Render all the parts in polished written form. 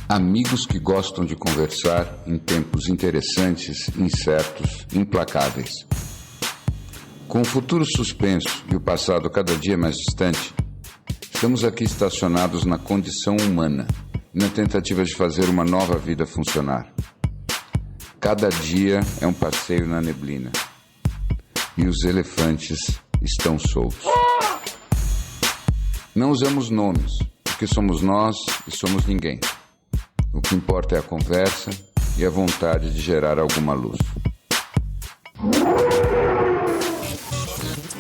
Amigos que gostam de conversar em tempos interessantes, incertos, implacáveis. Com o futuro suspenso e o passado cada dia mais distante, estamos aqui estacionados na condição humana, na tentativa de fazer uma nova vida funcionar. Cada dia é um passeio na neblina. E os elefantes estão soltos. Não usamos nomes, porque somos nós e somos ninguém. O que importa é a conversa e a vontade de gerar alguma luz.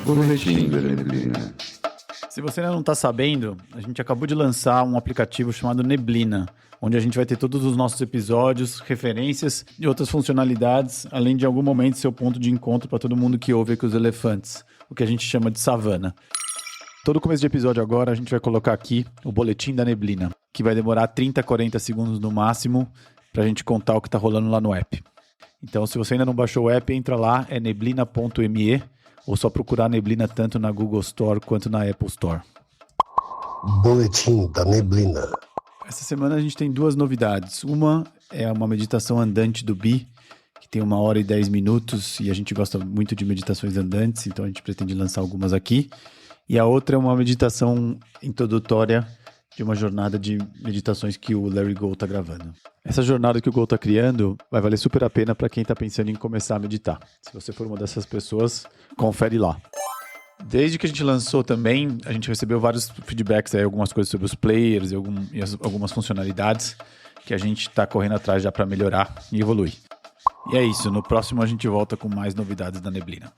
Boletim da Neblina. Se você ainda não está sabendo, a gente acabou de lançar um aplicativo chamado Neblina, onde a gente vai ter todos os nossos episódios, referências e outras funcionalidades, além de em algum momento ser o ponto de encontro para todo mundo que ouve aqui os elefantes, o que a gente chama de savana. Todo começo de episódio agora a gente vai colocar aqui o Boletim da Neblina, que vai demorar 30, 40 segundos no máximo para a gente contar o que está rolando lá no app. Então, se você ainda não baixou o app, entra lá, é neblina.me, ou só procurar Neblina tanto na Google Store quanto na Apple Store. Boletim da Neblina. Essa semana a gente tem duas novidades. Uma é uma meditação andante do Bi, que tem 1h e 10 minutos, e a gente gosta muito de meditações andantes, então a gente pretende lançar algumas aqui. E a outra é uma meditação introdutória de uma jornada de meditações que o Larry Gold está gravando. Essa jornada que o Gold está criando vai valer super a pena para quem está pensando em começar a meditar. Se você for uma dessas pessoas, confere lá. Desde que a gente lançou também, a gente recebeu vários feedbacks, aí, algumas coisas sobre os players e algumas funcionalidades que a gente está correndo atrás já para melhorar e evoluir. E é isso, no próximo a gente volta com mais novidades da Neblina.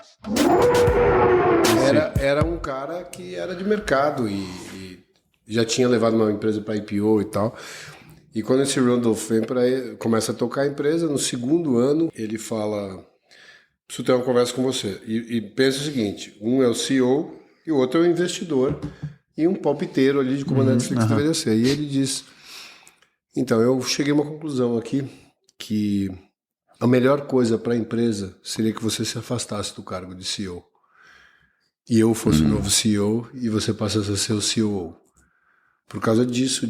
Era um cara que era de mercado e já tinha levado uma empresa para IPO e tal. E quando esse Randolph vem para ele, começa a tocar a empresa, no segundo ano ele fala: preciso ter uma conversa com você. E pensa o seguinte: um é o CEO e o outro é o investidor e um palpiteiro ali de como a Netflix deveria ser. E ele diz: então, eu cheguei a uma conclusão aqui que a melhor coisa para a empresa seria que você se afastasse do cargo de CEO. E eu fosse o novo CEO e você passasse a ser o COO. Por causa disso,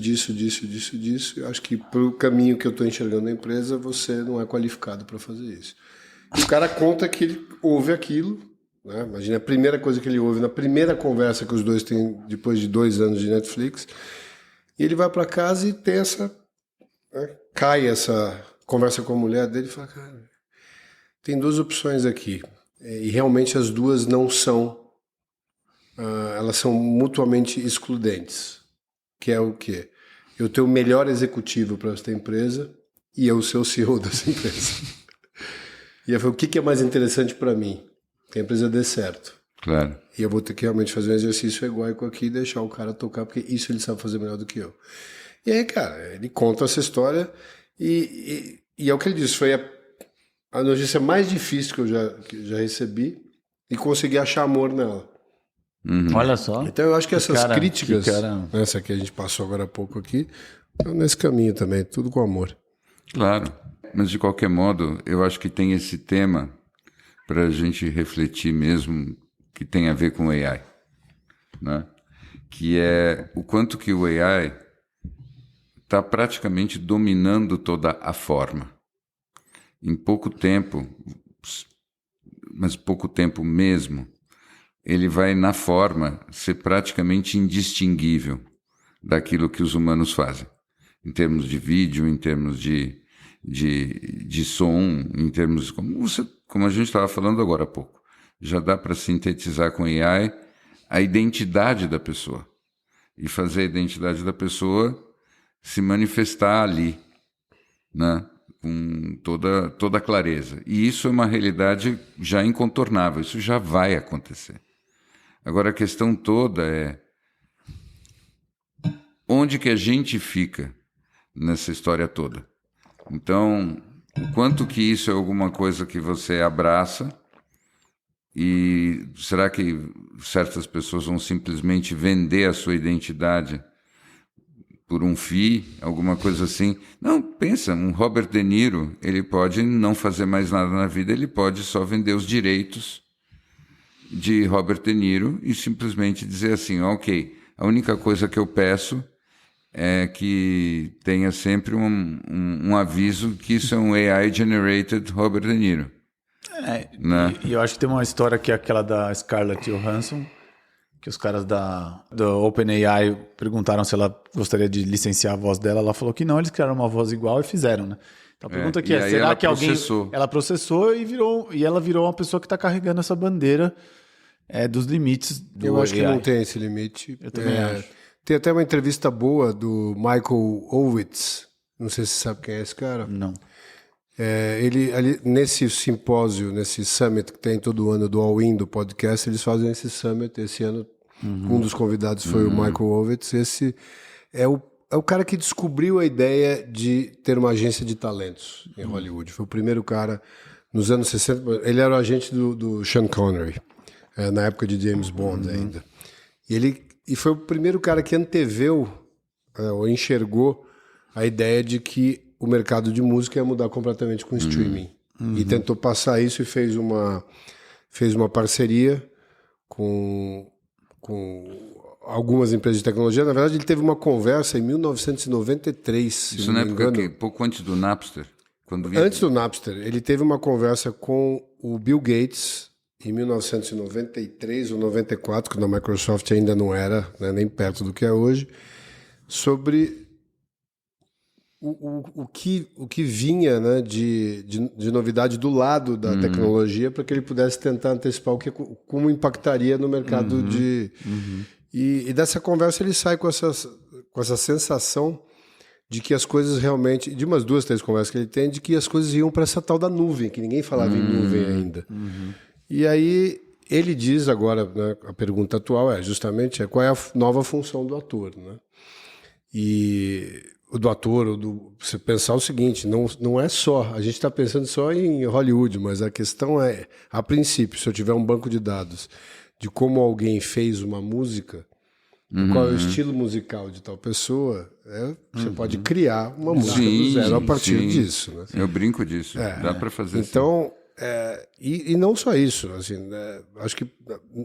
eu acho que pro caminho que eu estou enxergando na empresa, você não é qualificado para fazer isso. E o cara conta que ele ouve aquilo, né? Imagina a primeira coisa que ele ouve na primeira conversa que os dois têm depois de 2 anos de Netflix, e ele vai para casa e tem essa... né? Cai essa conversa com a mulher dele e fala: cara, tem 2 opções aqui, e realmente as duas não são... elas são mutuamente excludentes. Que é o quê? Eu ter o melhor executivo para esta empresa e eu ser o CEO dessa empresa. E eu falei: o que é mais interessante para mim? Que a empresa dê certo. Claro. E eu vou ter que realmente fazer um exercício egóico aqui e deixar o cara tocar, porque isso ele sabe fazer melhor do que eu. E aí, cara, ele conta essa história e é o que ele disse, foi a notícia mais difícil que eu já recebi e consegui achar amor nela. Olha só. Então eu acho que essas críticas, essa que a gente passou agora há pouco aqui, estão nesse caminho também, tudo com amor. Claro, mas de qualquer modo, eu acho que tem esse tema para a gente refletir mesmo, que tem a ver com o AI, né? Que é o quanto que o AI está praticamente dominando toda a forma. Em pouco tempo, mas pouco tempo mesmo, ele vai, na forma, ser praticamente indistinguível daquilo que os humanos fazem. Em termos de vídeo, em termos de som, em termos... Como a gente estava falando agora há pouco. Já dá para sintetizar com AI a identidade da pessoa. E fazer a identidade da pessoa se manifestar ali, né? Com toda a clareza. E isso é uma realidade já incontornável. Isso já vai acontecer. Agora, a questão toda é onde que a gente fica nessa história toda. Então, o quanto que isso é alguma coisa que você abraça e será que certas pessoas vão simplesmente vender a sua identidade por um fee, alguma coisa assim. Não, pensa, um Robert De Niro, ele pode não fazer mais nada na vida, ele pode só vender os direitos de Robert De Niro e simplesmente dizer assim, ok, a única coisa que eu peço é que tenha sempre um aviso que isso é um AI-generated Robert De Niro. Né? E eu acho que tem uma história que é aquela da Scarlett Johansson, que os caras da OpenAI perguntaram se ela gostaria de licenciar a voz dela. Ela falou que não, eles criaram uma voz igual e fizeram, né? Então a pergunta aqui é, será que alguém... Ela processou e ela virou uma pessoa que está carregando essa bandeira dos limites do Eu acho AI. que não tem esse limite. Eu também acho. Tem até uma entrevista boa do Michael Ovitz. Não sei se você sabe quem é esse cara. Não. Ele ali, nesse simpósio, nesse summit que tem todo ano do All In, do podcast, eles fazem esse summit. Esse ano, um dos convidados foi o Michael Ovitz. Esse é o cara que descobriu a ideia de ter uma agência de talentos em Hollywood. Foi o primeiro cara, nos anos 60, ele era o agente do Sean Connery, na época de James Bond ainda. E foi o primeiro cara que anteveu, ou enxergou a ideia de que o mercado de música ia mudar completamente com o streaming. E tentou passar isso e fez uma parceria com algumas empresas de tecnologia. Na verdade, ele teve uma conversa em 1993. Isso na época que, pouco antes do Napster? Antes do Napster. Ele teve uma conversa com o Bill Gates em 1993 ou 94, quando a Microsoft ainda não era, né, nem perto do que é hoje, sobre o que vinha, né, de novidade do lado da tecnologia, para que ele pudesse tentar antecipar como impactaria no mercado E dessa conversa ele sai com essa sensação de que as coisas realmente, de umas 2, 3 conversas que ele tem, de que as coisas iam para essa tal da nuvem, que ninguém falava em nuvem ainda. E aí ele diz agora, né, a pergunta atual é justamente qual é a nova função do ator, né? E do ator, você pensar o seguinte, não é só, a gente está pensando só em Hollywood, mas a questão é, a princípio, se eu tiver um banco de dados de como alguém fez uma música, qual é o estilo musical de tal pessoa, você pode criar uma música do zero a partir disso. Né? Eu brinco disso, dá para fazer então, e não só isso, assim, acho que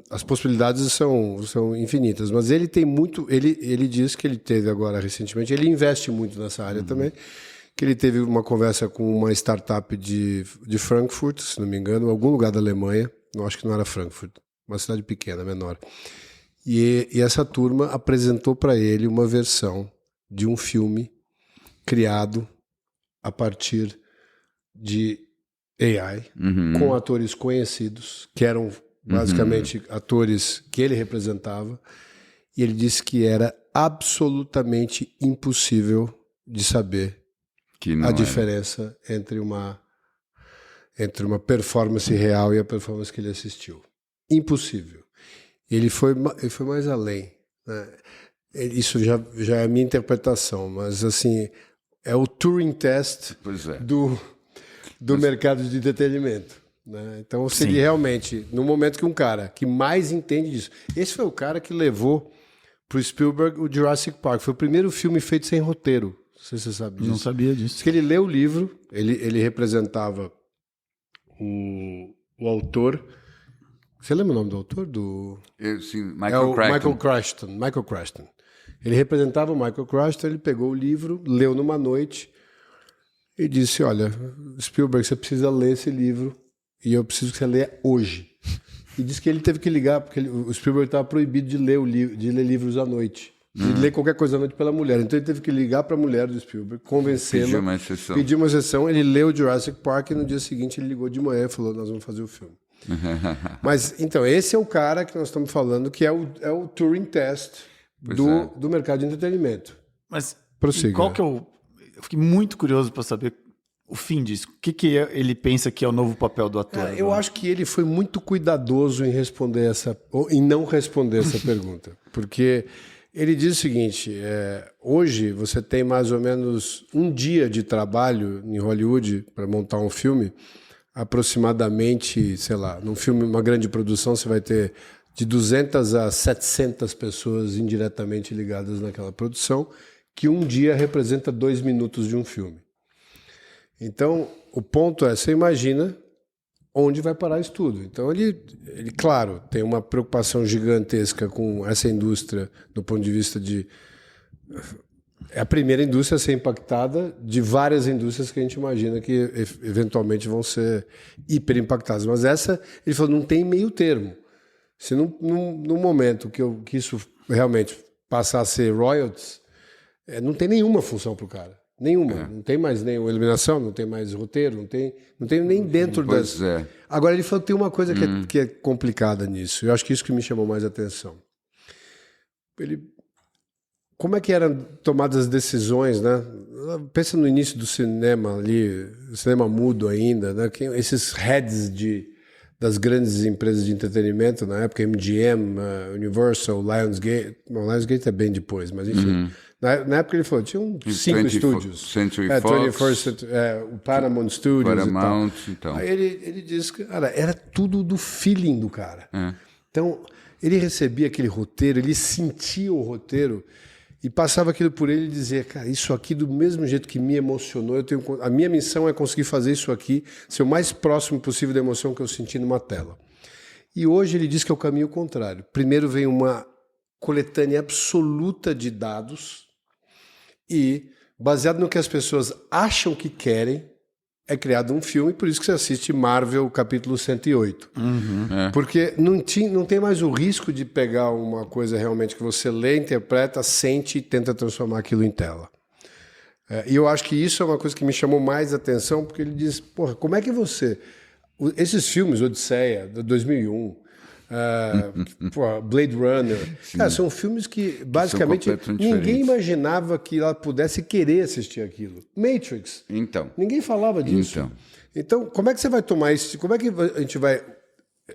as possibilidades são infinitas, mas ele tem muito, ele diz que ele teve agora recentemente, ele investe muito nessa área também, que ele teve uma conversa com uma startup de Frankfurt, se não me engano, em algum lugar da Alemanha, não acho que não era Frankfurt, uma cidade pequena, menor. E essa turma apresentou para ele uma versão de um filme criado a partir de AI, com atores conhecidos, que eram basicamente atores que ele representava, e ele disse que era absolutamente impossível de saber a diferença entre uma performance real e a performance que ele assistiu. Impossível. Ele foi mais além. Né? Isso já é a minha interpretação, mas assim, é o Turing Test do mercado de entretenimento. Né? Então, seria realmente, no momento que um cara que mais entende disso... Esse foi o cara que levou para o Spielberg o Jurassic Park. Foi o primeiro filme feito sem roteiro. Não sei se você sabe disso. Não sabia disso. Diz que ele leu o livro, ele representava o autor... Você lembra o nome do autor? Michael Crichton. Ele representava o Michael Crichton, ele pegou o livro, leu numa noite e disse, olha, Spielberg, você precisa ler esse livro e eu preciso que você leia hoje. E disse que ele teve que ligar, porque o Spielberg estava proibido de ler livros à noite, de ler qualquer coisa à noite pela mulher. Então ele teve que ligar para a mulher do Spielberg, convencê-la, pedir uma sessão. Ele leu Jurassic Park e no dia seguinte ele ligou de manhã e falou, nós vamos fazer o filme. Mas, então, esse é o cara que nós estamos falando, que é o Turing Test do mercado de entretenimento. Mas prossiga. Qual que é eu fiquei muito curioso para saber o fim disso. O que ele pensa que é o novo papel do ator? Eu acho que ele foi muito cuidadoso em responder em não responder essa pergunta. Porque ele diz o seguinte, hoje você tem mais ou menos um dia de trabalho em Hollywood para montar um filme, aproximadamente, sei lá, num filme, uma grande produção, você vai ter de 200 a 700 pessoas indiretamente ligadas naquela produção, que um dia representa 2 minutos de um filme. Então, o ponto é, você imagina onde vai parar isso tudo. Então, ele, claro, tem uma preocupação gigantesca com essa indústria do ponto de vista de... É a primeira indústria a ser impactada de várias indústrias que a gente imagina que eventualmente vão ser hiper impactadas. Mas essa, ele falou, não tem meio termo. Se no momento que isso realmente passar a ser royalties, não tem nenhuma função para o cara. Nenhuma. Não tem mais nenhuma iluminação, não tem mais roteiro, não tem nem dentro das... Agora, ele falou que tem uma coisa que é complicada nisso. Eu acho que isso que me chamou mais a atenção. Como é que eram tomadas as decisões, né? Pensa no início do cinema ali, cinema mudo ainda, né? Esses heads das grandes empresas de entretenimento, na época MGM, Universal, Lionsgate. Bom, Lionsgate é bem depois, mas enfim. Na época ele falou, tinha 5 estúdios. Century Fox. O Paramount Studios Paramount, e tal. Aí ele disse que, cara, era tudo do feeling do cara. Então, ele recebia aquele roteiro, ele sentia o roteiro e passava aquilo por ele e dizia, cara, isso aqui do mesmo jeito que me emocionou, a minha missão é conseguir fazer isso aqui, ser o mais próximo possível da emoção que eu senti numa tela. E hoje ele diz que é o caminho contrário. Primeiro vem uma coletânea absoluta de dados e, baseado no que as pessoas acham que querem, é criado um filme, por isso que você assiste Marvel capítulo 108. Porque não tem mais o risco de pegar uma coisa realmente que você lê, interpreta, sente e tenta transformar aquilo em tela. E eu acho que isso é uma coisa que me chamou mais atenção, porque ele diz, porra, como é que você... Esses filmes, Odisseia, de 2001, Blade Runner, cara, são filmes que basicamente ninguém imaginava que ela pudesse querer assistir aquilo. Matrix, ninguém falava disso. Então, como é que você vai tomar isso? Como é que a gente vai...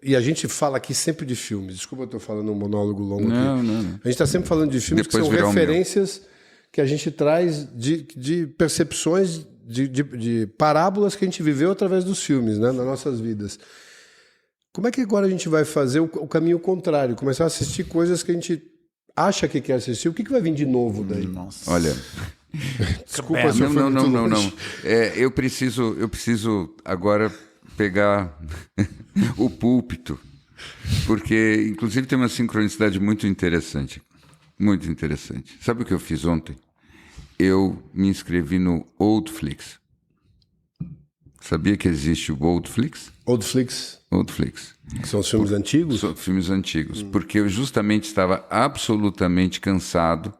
E a gente fala aqui sempre de filmes. Desculpa, eu estou falando um monólogo longo aqui. Não. A gente está sempre falando de filmes depois que são referências que a gente traz de percepções, de parábolas que a gente viveu através dos filmes, né, nas nossas vidas. Como é que agora a gente vai fazer o caminho contrário? Começar a assistir coisas que a gente acha que quer assistir. O que vai vir de novo daí? Nossa. Olha... Desculpa, não. Eu preciso agora pegar o púlpito, porque, inclusive, tem uma sincronicidade muito interessante. Muito interessante. Sabe o que eu fiz ontem? Eu me inscrevi no Oldflix. Sabia que existe o Oldflix? Oldflix. Que são os filmes antigos? São filmes antigos. Porque eu justamente estava absolutamente cansado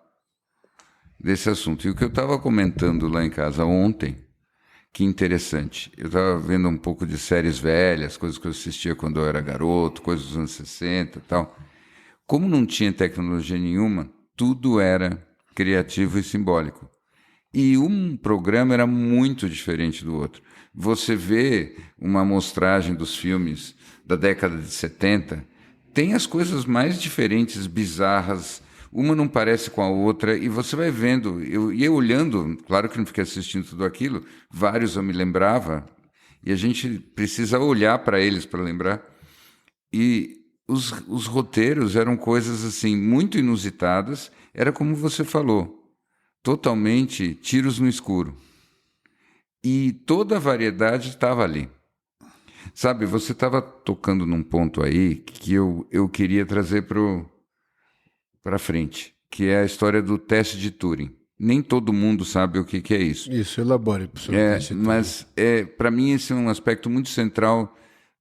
desse assunto. E o que eu estava comentando lá em casa ontem, que interessante. Eu estava vendo um pouco de séries velhas, coisas que eu assistia quando eu era garoto, coisas dos anos 60 e tal. Como não tinha tecnologia nenhuma, tudo era criativo e simbólico. E um programa era muito diferente do outro. Você vê uma amostragem dos filmes da década de 70, tem as coisas mais diferentes, bizarras, uma não parece com a outra, e você vai vendo. Eu ia olhando, claro que não fiquei assistindo tudo aquilo, vários eu me lembrava, e a gente precisa olhar para eles para lembrar. E os roteiros eram coisas assim muito inusitadas, era como você falou, totalmente tiros no escuro. E toda a variedade estava ali. Sabe, você estava tocando num ponto aí que eu queria trazer para frente, que é a história do teste de Turing. Nem todo mundo sabe o que é isso. Isso, elabore. Mas para mim esse é um aspecto muito central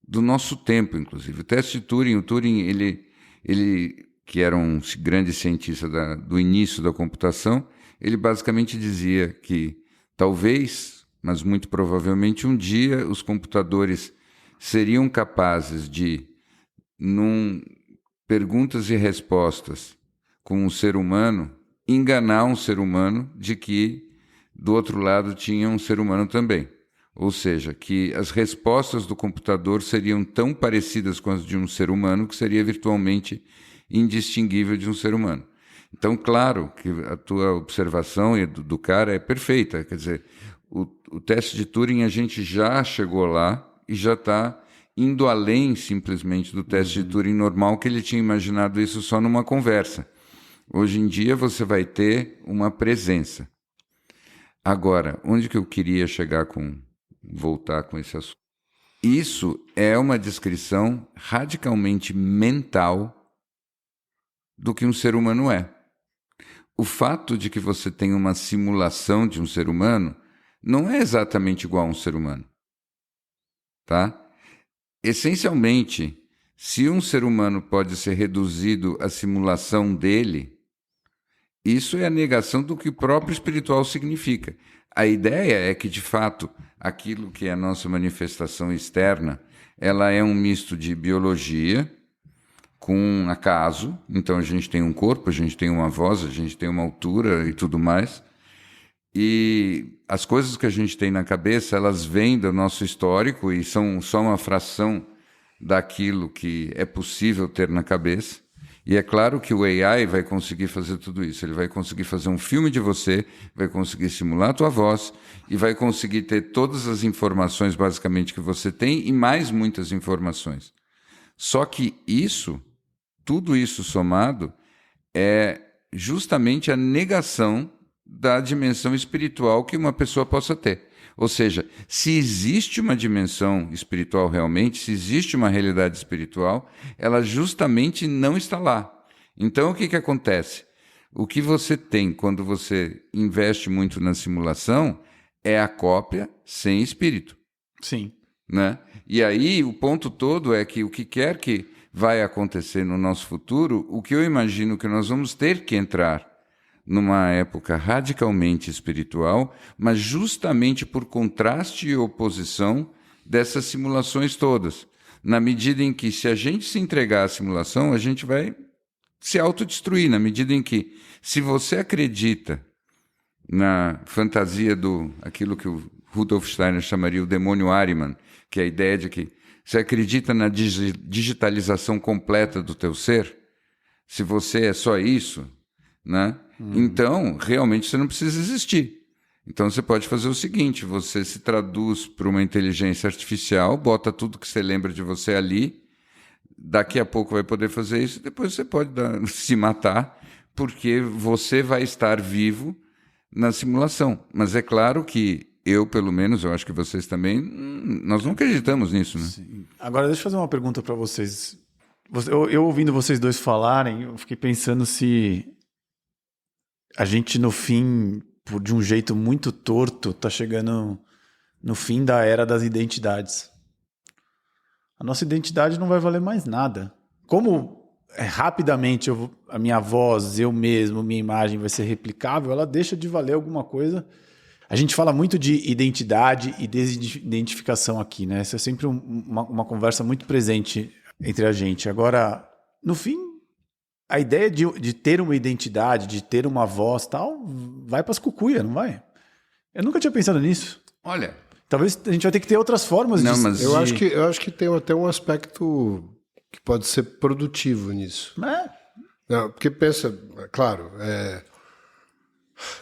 do nosso tempo, inclusive. O teste de Turing, ele que era um grande cientista do início da computação, ele basicamente dizia que talvez, mas muito provavelmente um dia os computadores seriam capazes de, num perguntas e respostas com um ser humano, enganar um ser humano de que do outro lado tinha um ser humano também. Ou seja, que as respostas do computador seriam tão parecidas com as de um ser humano que seria virtualmente indistinguível de um ser humano. Então, claro que a tua observação do cara é perfeita. Quer dizer, o teste de Turing a gente já chegou lá e já está indo além simplesmente do teste de Turing normal, que ele tinha imaginado isso só numa conversa. Hoje em dia você vai ter uma presença. Agora, onde que eu queria voltar com esse assunto? Isso é uma descrição radicalmente mental do que um ser humano é. O fato de que você tem uma simulação de um ser humano não é exatamente igual a um ser humano, tá? Essencialmente, se um ser humano pode ser reduzido à simulação dele, isso é a negação do que o próprio espiritual significa. A ideia é que, de fato, aquilo que é a nossa manifestação externa, ela é um misto de biologia com acaso. Então, a gente tem um corpo, a gente tem uma voz, a gente tem uma altura e tudo mais. E as coisas que a gente tem na cabeça, elas vêm do nosso histórico e são só uma fração daquilo que é possível ter na cabeça. E é claro que o AI vai conseguir fazer tudo isso. Ele vai conseguir fazer um filme de você, vai conseguir simular a tua voz e vai conseguir ter todas as informações, basicamente, que você tem e mais muitas informações. Só que tudo isso somado, é justamente a negação da dimensão espiritual que uma pessoa possa ter. Ou seja, se existe uma dimensão espiritual realmente, se existe uma realidade espiritual, ela justamente não está lá. Então, o que acontece? O que você tem quando você investe muito na simulação é a cópia sem espírito. Sim. Né? E aí, o ponto todo é que o que quer que vai acontecer no nosso futuro, o que eu imagino que nós vamos ter que entrar numa época radicalmente espiritual, mas justamente por contraste e oposição dessas simulações todas. Na medida em que, se a gente se entregar à simulação, a gente vai se autodestruir. Na medida em que, se você acredita na fantasia aquilo que o Rudolf Steiner chamaria o demônio Ahriman, que é a ideia de que você acredita na digitalização completa do teu ser, se você é só isso, né? Então, realmente você não precisa existir. Então, você pode fazer o seguinte, você se traduz para uma inteligência artificial, bota tudo que você lembra de você ali, daqui a pouco vai poder fazer isso, depois você pode se matar, porque você vai estar vivo na simulação. Mas é claro que eu, pelo menos, eu acho que vocês também, nós não acreditamos nisso, né? Sim. Agora, deixa eu fazer uma pergunta para vocês. Eu ouvindo vocês dois falarem, eu fiquei pensando se a gente, no fim, de um jeito muito torto, está chegando no fim da era das identidades. A nossa identidade não vai valer mais nada. Como rapidamente a minha voz, eu mesmo, minha imagem vai ser replicável, ela deixa de valer alguma coisa. A gente fala muito de identidade e desidentificação aqui, né? Essa é sempre uma conversa muito presente entre a gente. Agora, no fim, a ideia de ter uma identidade, de ter uma voz tal, vai para as cucuia, não vai? Eu nunca tinha pensado nisso. Olha, talvez a gente vai ter que ter outras formas não, de... Mas eu acho que tem até um aspecto que pode ser produtivo nisso. Não, porque pensa, claro,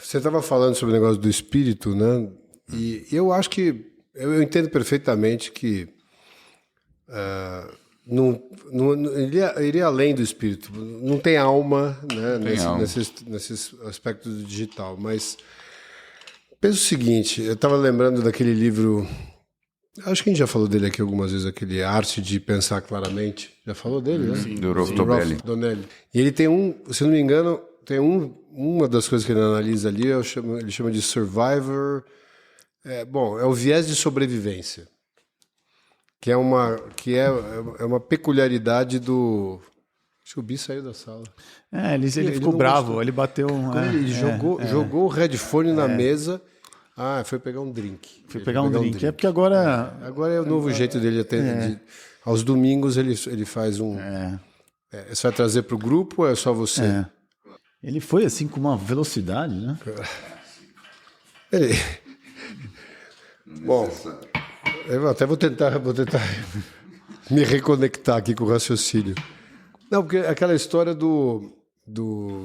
você estava falando sobre o negócio do espírito, né? E eu acho que eu entendo perfeitamente que não iria além do espírito. Não tem alma, né? Nesses aspectos do digital. Mas pensa o seguinte, eu estava lembrando daquele livro, acho que a gente já falou dele aqui algumas vezes, aquele Arte de Pensar Claramente. Já falou dele, né? Sim, do Rolf Donelli. E ele tem se não me engano, tem uma das coisas que ele analisa ali, ele chama de Survivor. É o viés de sobrevivência. Que é uma peculiaridade do... Acho que o Bi saiu da sala. Ele ficou bravo, gostou. Ele bateu... Ele jogou o headphone na mesa. Foi pegar um drink. Foi pegar um drink. É porque agora... Agora é o novo jeito dele até... Aos domingos ele faz um... Você vai trazer para o grupo ou é só você? Ele foi assim com uma velocidade, né? Bom... Eu até vou tentar me reconectar aqui com o raciocínio. Não, porque aquela história do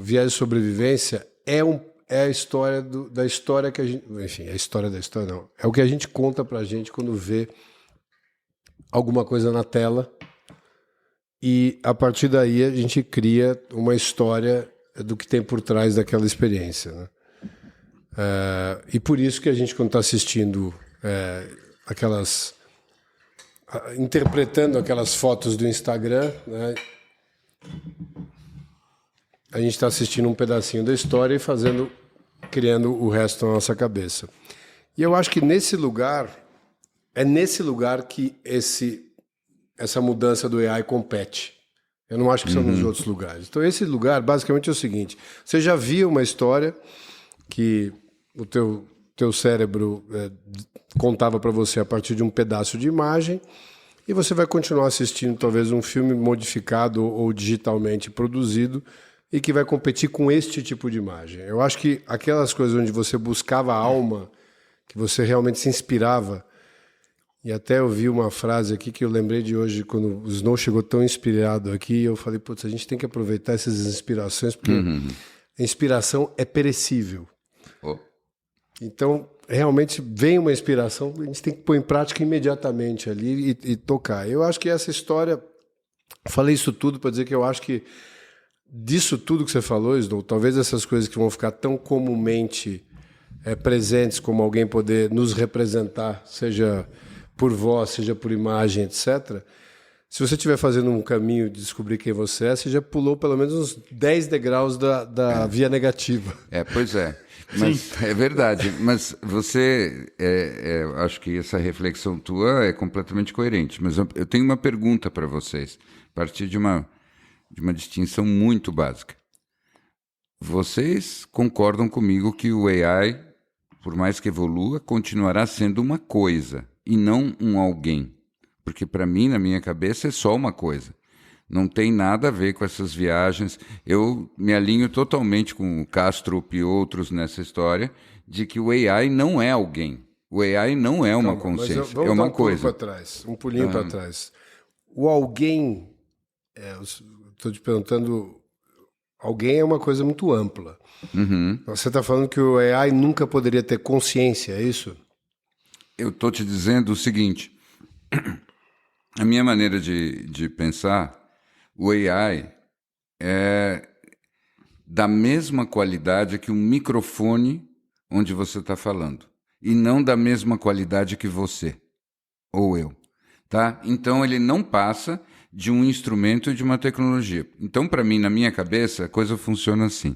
viés de sobrevivência é a história da história que a gente... Enfim, a história da história não. É o que a gente conta pra gente quando vê alguma coisa na tela e, a partir daí, a gente cria uma história do que tem por trás daquela experiência, né? E por isso que a gente, quando está assistindo interpretando aquelas fotos do Instagram, né, a gente está assistindo um pedacinho da história e criando o resto na nossa cabeça. E eu acho que é nesse lugar que essa mudança do AI compete. Eu não acho que são nos outros lugares. Então, esse lugar, basicamente, é o seguinte. Você já viu uma história que o teu cérebro contava para você a partir de um pedaço de imagem e você vai continuar assistindo, talvez, um filme modificado ou digitalmente produzido e que vai competir com este tipo de imagem. Eu acho que aquelas coisas onde você buscava a alma, que você realmente se inspirava. E até eu vi uma frase aqui que eu lembrei de hoje, quando o Snow chegou tão inspirado aqui, eu falei, putz, a gente tem que aproveitar essas inspirações, porque a inspiração é perecível. Oh. Então, realmente, vem uma inspiração, a gente tem que pôr em prática imediatamente ali e tocar. Eu acho que essa história... Falei isso tudo para dizer que eu acho que disso tudo que você falou, Snow, talvez essas coisas que vão ficar tão comumente presentes, como alguém poder nos representar, seja por voz, seja por imagem, etc. Se você estiver fazendo um caminho de descobrir quem você já pulou pelo menos uns 10 degraus da via negativa. Pois é. Mas, é verdade. Mas você... acho que essa reflexão tua é completamente coerente. Mas eu tenho uma pergunta para vocês, a partir de uma distinção muito básica. Vocês concordam comigo que o AI, por mais que evolua, continuará sendo uma coisa e não um alguém? Porque para mim, na minha cabeça, é só uma coisa. Não tem nada a ver com essas viagens. Eu me alinho totalmente com o Kastrup e outros nessa história de que o AI não é alguém. O AI não é uma consciência, é uma coisa. Um pulinho para trás. O alguém, estou te perguntando, alguém é uma coisa muito ampla. Você está falando que o AI nunca poderia ter consciência, é isso? Eu estou te dizendo o seguinte, a minha maneira de pensar, o AI é da mesma qualidade que um microfone onde você está falando, e não da mesma qualidade que você, ou eu. Tá? Então, ele não passa de um instrumento e de uma tecnologia. Então, para mim, na minha cabeça, a coisa funciona assim.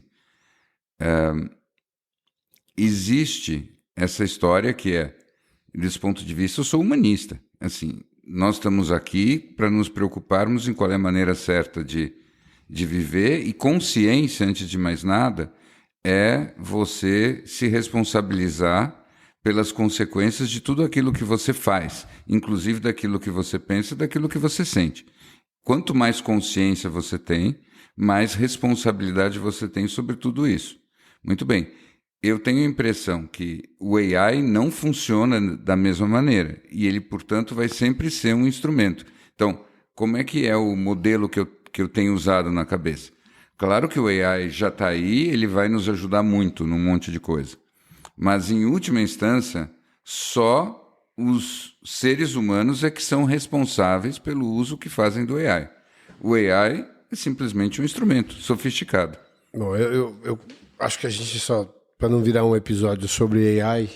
Existe essa história que desse ponto de vista, eu sou humanista. Assim, nós estamos aqui para nos preocuparmos em qual é a maneira certa de viver, e consciência, antes de mais nada, é você se responsabilizar pelas consequências de tudo aquilo que você faz, inclusive daquilo que você pensa e daquilo que você sente. Quanto mais consciência você tem, mais responsabilidade você tem sobre tudo isso. Muito bem. Eu tenho a impressão que o AI não funciona da mesma maneira e ele, portanto, vai sempre ser um instrumento. Então, como é que é o modelo que eu tenho usado na cabeça? Claro que o AI já está aí, ele vai nos ajudar muito num monte de coisa. Mas, em última instância, só os seres humanos é que são responsáveis pelo uso que fazem do AI. O AI é simplesmente um instrumento sofisticado. Bom, eu acho que a gente só... Para não virar um episódio sobre AI,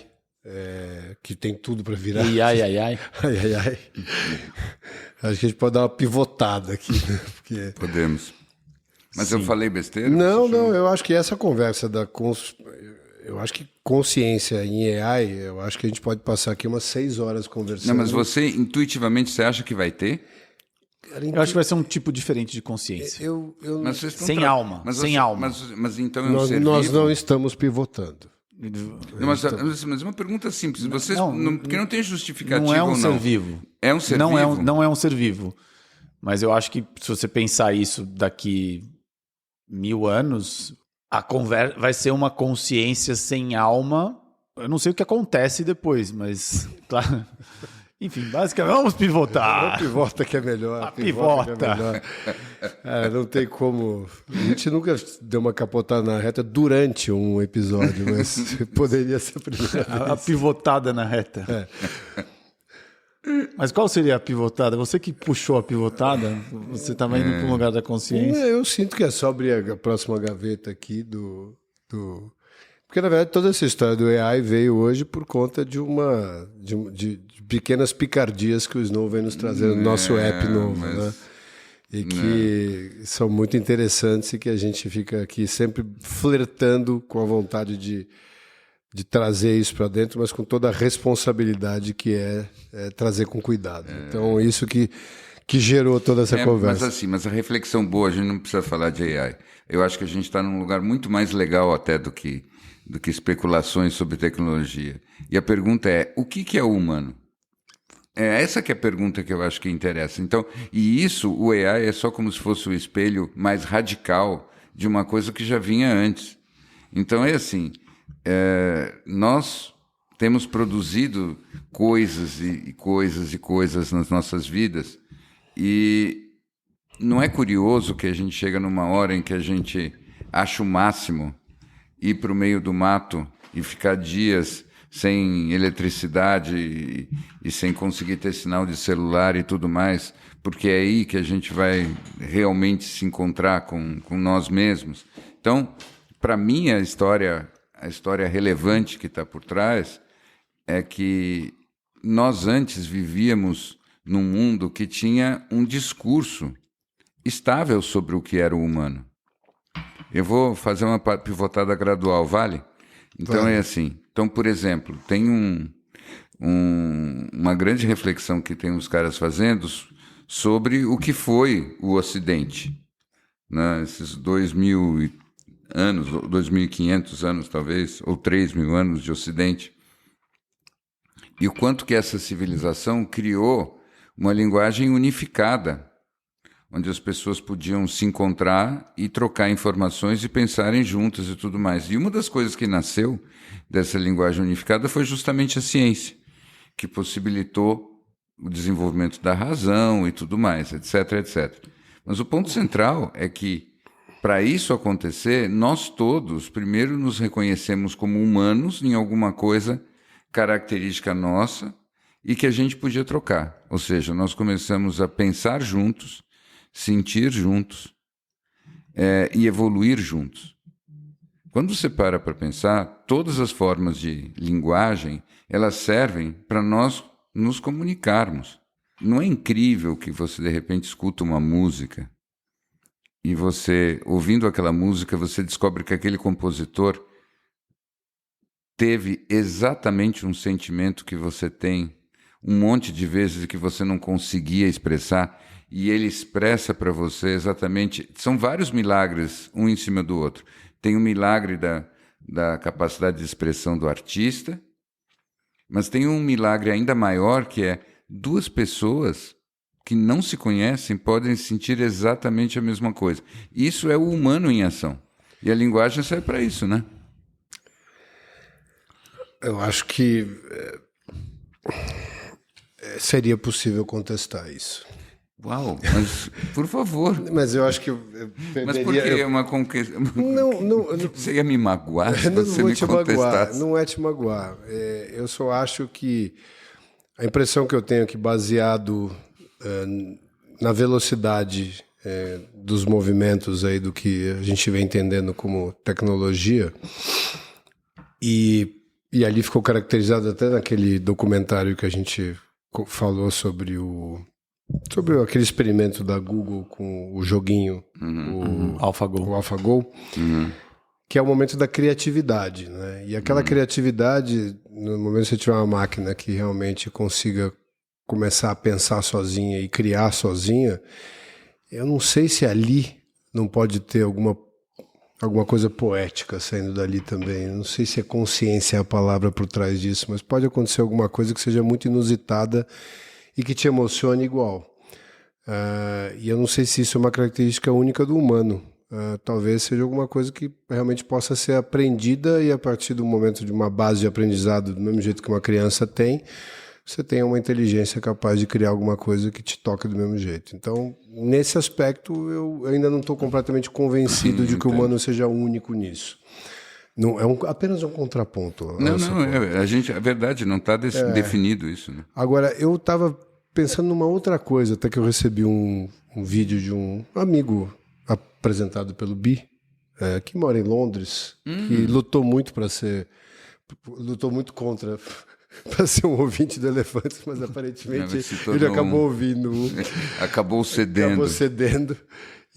que tem tudo para virar. AI. Acho que a gente pode dar uma pivotada aqui. Né? Porque... Podemos. Mas eu falei besteira? Não, eu acho que essa conversa eu acho que consciência em AI, eu acho que a gente pode passar aqui umas 6 horas conversando. Não, mas você, intuitivamente, você acha que vai ter? Eu acho que vai ser um tipo diferente de consciência. Sem alma. Sem alma. Mas então é um ser nós vivo? não estamos pivotando. Não, mas uma pergunta simples. Vocês, porque não tem justificativa não é um ou não. Ser vivo. É um ser vivo? Não é um ser vivo. Mas eu acho que se você pensar isso daqui 1000 anos, a conversa vai ser uma consciência sem alma. Eu não sei o que acontece depois, mas claro. Enfim, basicamente, vamos pivotar. Pivota que é melhor. Pivota. Que é melhor. Não tem como... A gente nunca deu uma capotada na reta durante um episódio, mas poderia ser a primeira vez. A pivotada na reta. Mas qual seria a pivotada? Você que puxou a pivotada, você estava indo para um lugar da consciência. Eu sinto que é só abrir a próxima gaveta aqui Porque, na verdade, toda essa história do AI veio hoje por conta de pequenas picardias que o Snow vem nos trazendo no nosso app novo, né? E que são muito interessantes e que a gente fica aqui sempre flertando com a vontade de trazer isso para dentro, mas com toda a responsabilidade que é trazer com cuidado. Então, isso que gerou toda essa conversa. Mas a reflexão boa, a gente não precisa falar de AI. Eu acho que a gente está num lugar muito mais legal até do que especulações sobre tecnologia. E a pergunta é, o que é o humano? É essa que é a pergunta que eu acho que interessa. Então, e isso, o AI é só como se fosse o espelho mais radical de uma coisa que já vinha antes. Então, é assim, nós temos produzido coisas e coisas e coisas nas nossas vidas e não é curioso que a gente chega numa hora em que a gente acha o máximo ir para o meio do mato e ficar dias sem eletricidade e sem conseguir ter sinal de celular e tudo mais, porque é aí que a gente vai realmente se encontrar com nós mesmos. Então, para mim, a história relevante que está por trás é que nós antes vivíamos num mundo que tinha um discurso estável sobre o que era o humano. Eu vou fazer uma pivotada gradual, vale? Então é assim. Então, por exemplo, tem uma grande reflexão que tem os caras fazendo sobre o que foi o Ocidente, né? Esses 2.000 anos, 2.500 anos talvez, ou 3.000 anos de Ocidente. E o quanto que essa civilização criou uma linguagem unificada, onde as pessoas podiam se encontrar e trocar informações e pensarem juntas e tudo mais. E uma das coisas que nasceu dessa linguagem unificada foi justamente a ciência, que possibilitou o desenvolvimento da razão e tudo mais, etc, etc. Mas o ponto central é que, para isso acontecer, nós todos primeiro nos reconhecemos como humanos em alguma coisa característica nossa e que a gente podia trocar. Ou seja, nós começamos a pensar juntos, sentir juntos e evoluir juntos. Quando você para pensar, todas as formas de linguagem, elas servem para nós nos comunicarmos. Não é incrível que você, de repente, escuta uma música e você, ouvindo aquela música, você descobre que aquele compositor teve exatamente um sentimento que você tem um monte de vezes e que você não conseguia expressar, e ele expressa para você exatamente... São vários milagres, um em cima do outro. Tem o milagre da capacidade de expressão do artista, mas tem um milagre ainda maior, que é duas pessoas que não se conhecem podem sentir exatamente a mesma coisa. Isso é o humano em ação. E a linguagem serve para isso, né? Eu acho que seria possível contestar isso. Uau, mas por favor. Mas eu acho que eu perderia... Mas por que é uma conquista? Não, você ia me magoar se você me contestasse? Não é te magoar. Eu só acho que a impressão que eu tenho é que, baseado na velocidade dos movimentos aí do que a gente vem entendendo como tecnologia, e ali ficou caracterizado até naquele documentário que a gente falou sobre aquele experimento da Google com o joguinho, o AlphaGo, que é o momento da criatividade, né? E aquela criatividade, no momento que você tiver uma máquina que realmente consiga começar a pensar sozinha e criar sozinha, eu não sei se ali não pode ter alguma coisa poética saindo dali também. Eu não sei se consciência é a palavra por trás disso, mas pode acontecer alguma coisa que seja muito inusitada e que te emocione igual. E eu não sei se isso é uma característica única do humano. Talvez seja alguma coisa que realmente possa ser aprendida, e a partir do momento de uma base de aprendizado, do mesmo jeito que uma criança tem, você tem uma inteligência capaz de criar alguma coisa que te toca do mesmo jeito. Então, nesse aspecto, eu ainda não estou completamente convencido de que o humano seja único nisso. Não, apenas um contraponto. Não, a verdade, não está definido isso. Né? Agora, eu estava pensando numa outra coisa, até que eu recebi um vídeo de um amigo apresentado pelo Bi, que mora em Londres, que lutou muito contra para ser um ouvinte do Elefantes, mas aparentemente ele acabou ouvindo. Acabou cedendo.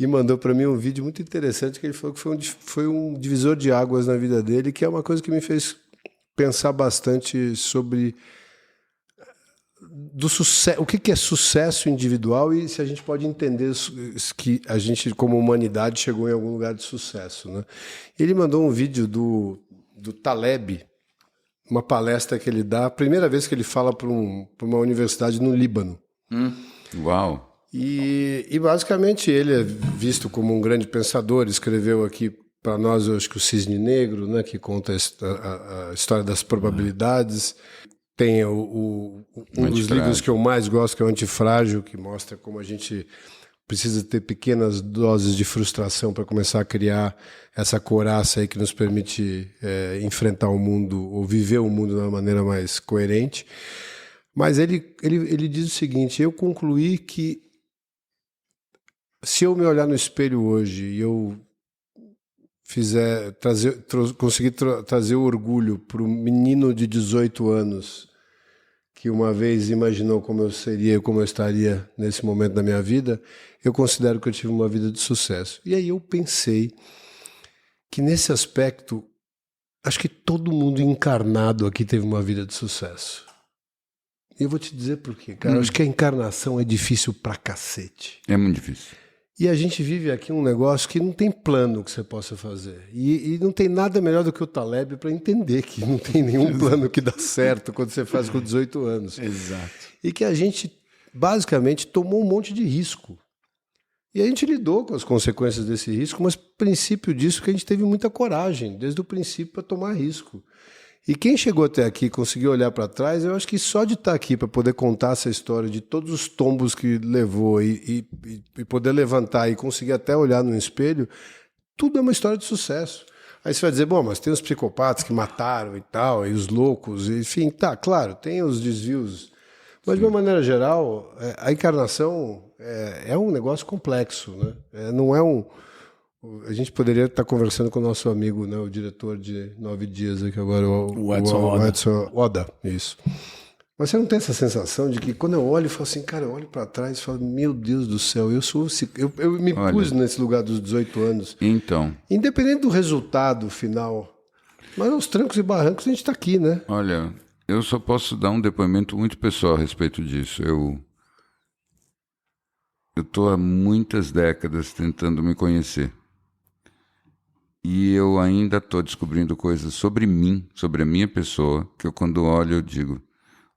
E mandou para mim um vídeo muito interessante que ele falou que foi um divisor de águas na vida dele, que é uma coisa que me fez pensar bastante sobre do sucesso, o que é sucesso individual e se a gente pode entender que a gente, como humanidade, chegou em algum lugar de sucesso. Né? Ele mandou um vídeo do Taleb, uma palestra que ele dá, a primeira vez que ele fala para uma universidade no Líbano. Uau! E basicamente ele é visto como um grande pensador, escreveu aqui para nós, eu acho que o Cisne Negro, né, que conta a história das probabilidades. Tem um dos livros que eu mais gosto, que é o Antifrágil, que mostra como a gente precisa ter pequenas doses de frustração para começar a criar essa couraça aí que nos permite enfrentar o mundo ou viver o mundo de uma maneira mais coerente. Mas ele diz o seguinte: eu concluí que se eu me olhar no espelho hoje e eu conseguir trazer o orgulho para o menino de 18 anos que uma vez imaginou como eu seria e como eu estaria nesse momento da minha vida, eu considero que eu tive uma vida de sucesso. E aí eu pensei que nesse aspecto, acho que todo mundo encarnado aqui teve uma vida de sucesso. E eu vou te dizer por quê, cara. Acho que a encarnação é difícil pra cacete. É muito difícil. E a gente vive aqui um negócio que não tem plano que você possa fazer. E não tem nada melhor do que o Taleb para entender que não tem nenhum plano que dá certo quando você faz com 18 anos. Exato. E que a gente, basicamente, tomou um monte de risco. E a gente lidou com as consequências desse risco, mas o princípio disso é que a gente teve muita coragem, desde o princípio, para tomar risco. E quem chegou até aqui e conseguiu olhar para trás, eu acho que só de estar aqui para poder contar essa história de todos os tombos que levou e poder levantar e conseguir até olhar no espelho, tudo é uma história de sucesso. Aí você vai dizer, bom, mas tem os psicopatas que mataram e tal, e os loucos, enfim, tá, claro, tem os desvios. Mas, de uma maneira geral, a encarnação é um negócio complexo, né? Não é um... A gente poderia estar conversando com o nosso amigo, né, o diretor de 9 Dias aqui agora, o Edson Oda, isso. Mas você não tem essa sensação de que quando eu olho, eu falo assim, cara, eu olho para trás e falo, meu Deus do céu, eu me pus nesse lugar dos 18 anos. Então. Independente do resultado final, mas aos trancos e barrancos a gente está aqui, né? Olha, eu só posso dar um depoimento muito pessoal a respeito disso. Eu estou há muitas décadas tentando me conhecer. E eu ainda estou descobrindo coisas sobre mim, sobre a minha pessoa, que eu quando olho eu digo,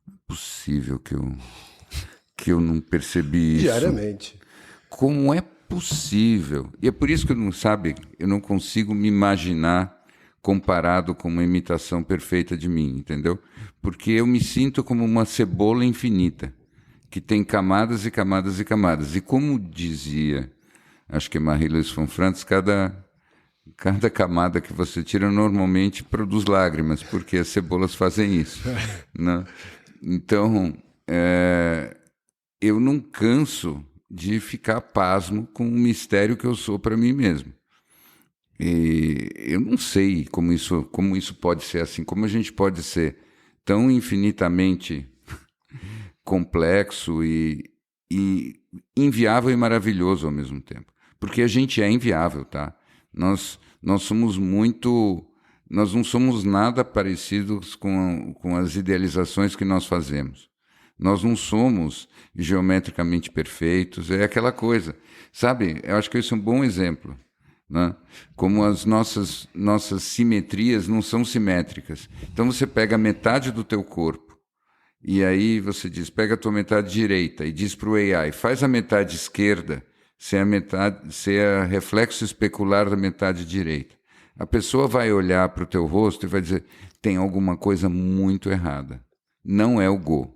é possível que eu não percebi isso. Diariamente. Como é possível? E é por isso que eu não consigo me imaginar comparado com uma imitação perfeita de mim, entendeu? Porque eu me sinto como uma cebola infinita, que tem camadas e camadas e camadas. E como dizia, acho que é Marie-Louise von Franz, cada camada que você tira normalmente produz lágrimas, porque as cebolas fazem isso. Né? Então, eu não canso de ficar pasmo com o mistério que eu sou para mim mesmo. E eu não sei como isso pode ser assim, como a gente pode ser tão infinitamente complexo e inviável e maravilhoso ao mesmo tempo. Porque a gente é inviável, tá? Nós somos nós não somos nada parecidos com as idealizações que nós fazemos. Nós não somos geometricamente perfeitos, é aquela coisa. Sabe, eu acho que isso é um bom exemplo. Né? Como as nossas simetrias não são simétricas. Então você pega metade do teu corpo e aí você diz, pega a tua metade direita e diz para o AI, faz a metade esquerda ser a reflexo especular da metade direita. A pessoa vai olhar para o teu rosto e vai dizer, tem alguma coisa muito errada. Não é o Go.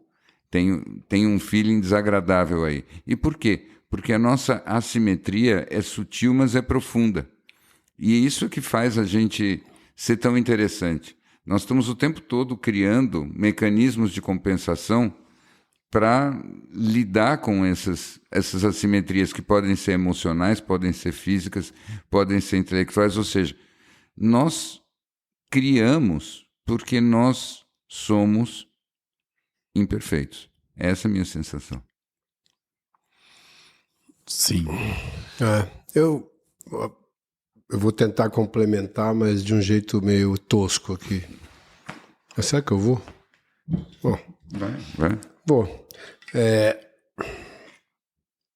Tem um feeling desagradável aí. E por quê? Porque a nossa assimetria é sutil, mas é profunda. E é isso que faz a gente ser tão interessante. Nós estamos o tempo todo criando mecanismos de compensação para lidar com essas assimetrias que podem ser emocionais, podem ser físicas, podem ser intelectuais, ou seja, nós criamos porque nós somos imperfeitos. Essa é a minha sensação. Sim. Eu vou tentar complementar, mas de um jeito meio tosco aqui. Será que eu vou? Bom, Vai. Bom,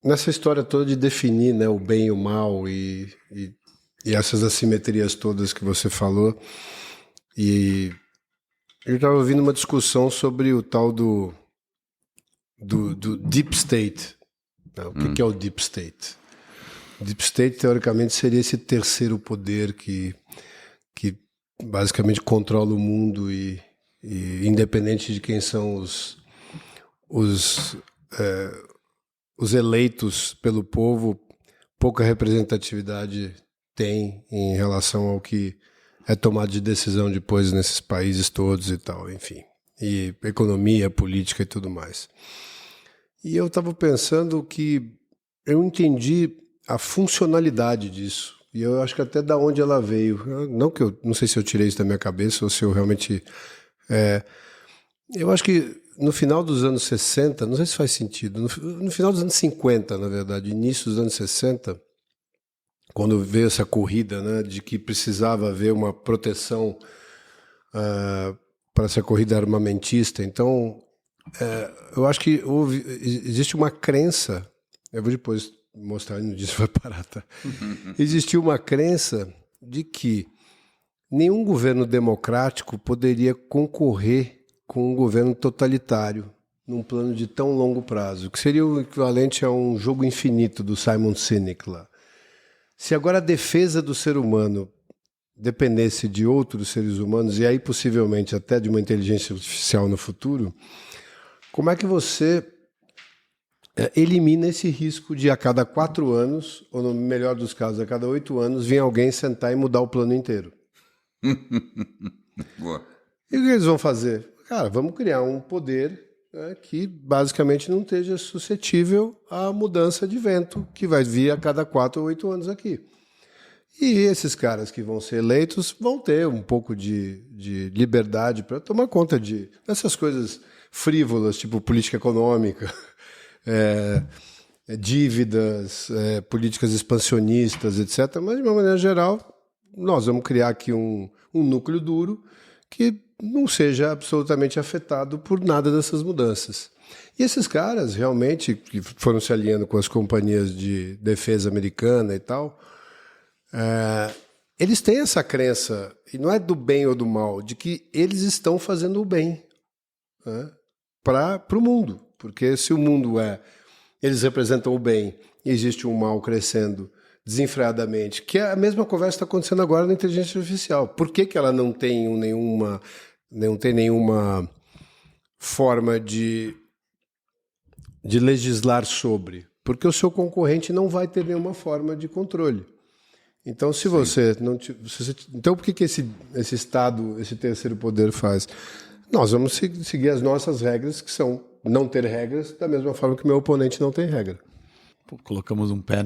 nessa história toda de definir, né, o bem e o mal e essas assimetrias todas que você falou, e eu estava ouvindo uma discussão sobre o tal do Deep State. O que é o Deep State? O Deep State, teoricamente, seria esse terceiro poder que basicamente controla o mundo e independente de quem são os eleitos pelo povo, pouca representatividade tem em relação ao que é tomado de decisão depois nesses países todos e tal, enfim. E economia, política e tudo mais. E eu estava pensando que eu entendi a funcionalidade disso. E eu acho que até da onde ela veio. Não sei se eu tirei isso da minha cabeça ou se eu realmente... eu acho que no final dos anos 60, não sei se faz sentido, no final dos anos 50, na verdade, início dos anos 60, quando veio essa corrida, né, de que precisava haver uma proteção para essa corrida armamentista. Então, eu acho que existe uma crença, eu vou depois mostrar, não disse vai parar, tá? Existiu uma crença de que nenhum governo democrático poderia concorrer com um governo totalitário num plano de tão longo prazo, que seria o equivalente a um jogo infinito do Simon Sinek lá. Se agora a defesa do ser humano dependesse de outros seres humanos, e aí possivelmente até de uma inteligência artificial no futuro, como é que você elimina esse risco de a cada 4 anos, ou no melhor dos casos, a cada 8 anos, vir alguém sentar e mudar o plano inteiro? Boa. E o que eles vão fazer? Cara, vamos criar um poder, né, que basicamente não esteja suscetível à mudança de vento que vai vir a cada 4 ou 8 anos aqui. E esses caras que vão ser eleitos vão ter um pouco de liberdade para tomar conta dessas coisas frívolas, tipo política econômica, dívidas, políticas expansionistas, etc. Mas, de uma maneira geral, nós vamos criar aqui um núcleo duro que não seja absolutamente afetado por nada dessas mudanças. E esses caras, realmente, que foram se alinhando com as companhias de defesa americana e tal, eles têm essa crença, e não é do bem ou do mal, de que eles estão fazendo o bem, né, para o mundo. Porque se o mundo eles representam o bem e existe um mal crescendo desenfreadamente, que é a mesma conversa que está acontecendo agora na inteligência artificial. Por que ela não tem nenhuma forma de legislar sobre? Porque o seu concorrente não vai ter nenhuma forma de controle. Então, se você não... Então, por que esse Estado, esse terceiro poder faz? Nós vamos seguir as nossas regras, que são não ter regras, da mesma forma que meu oponente não tem regra. Pô, colocamos um pé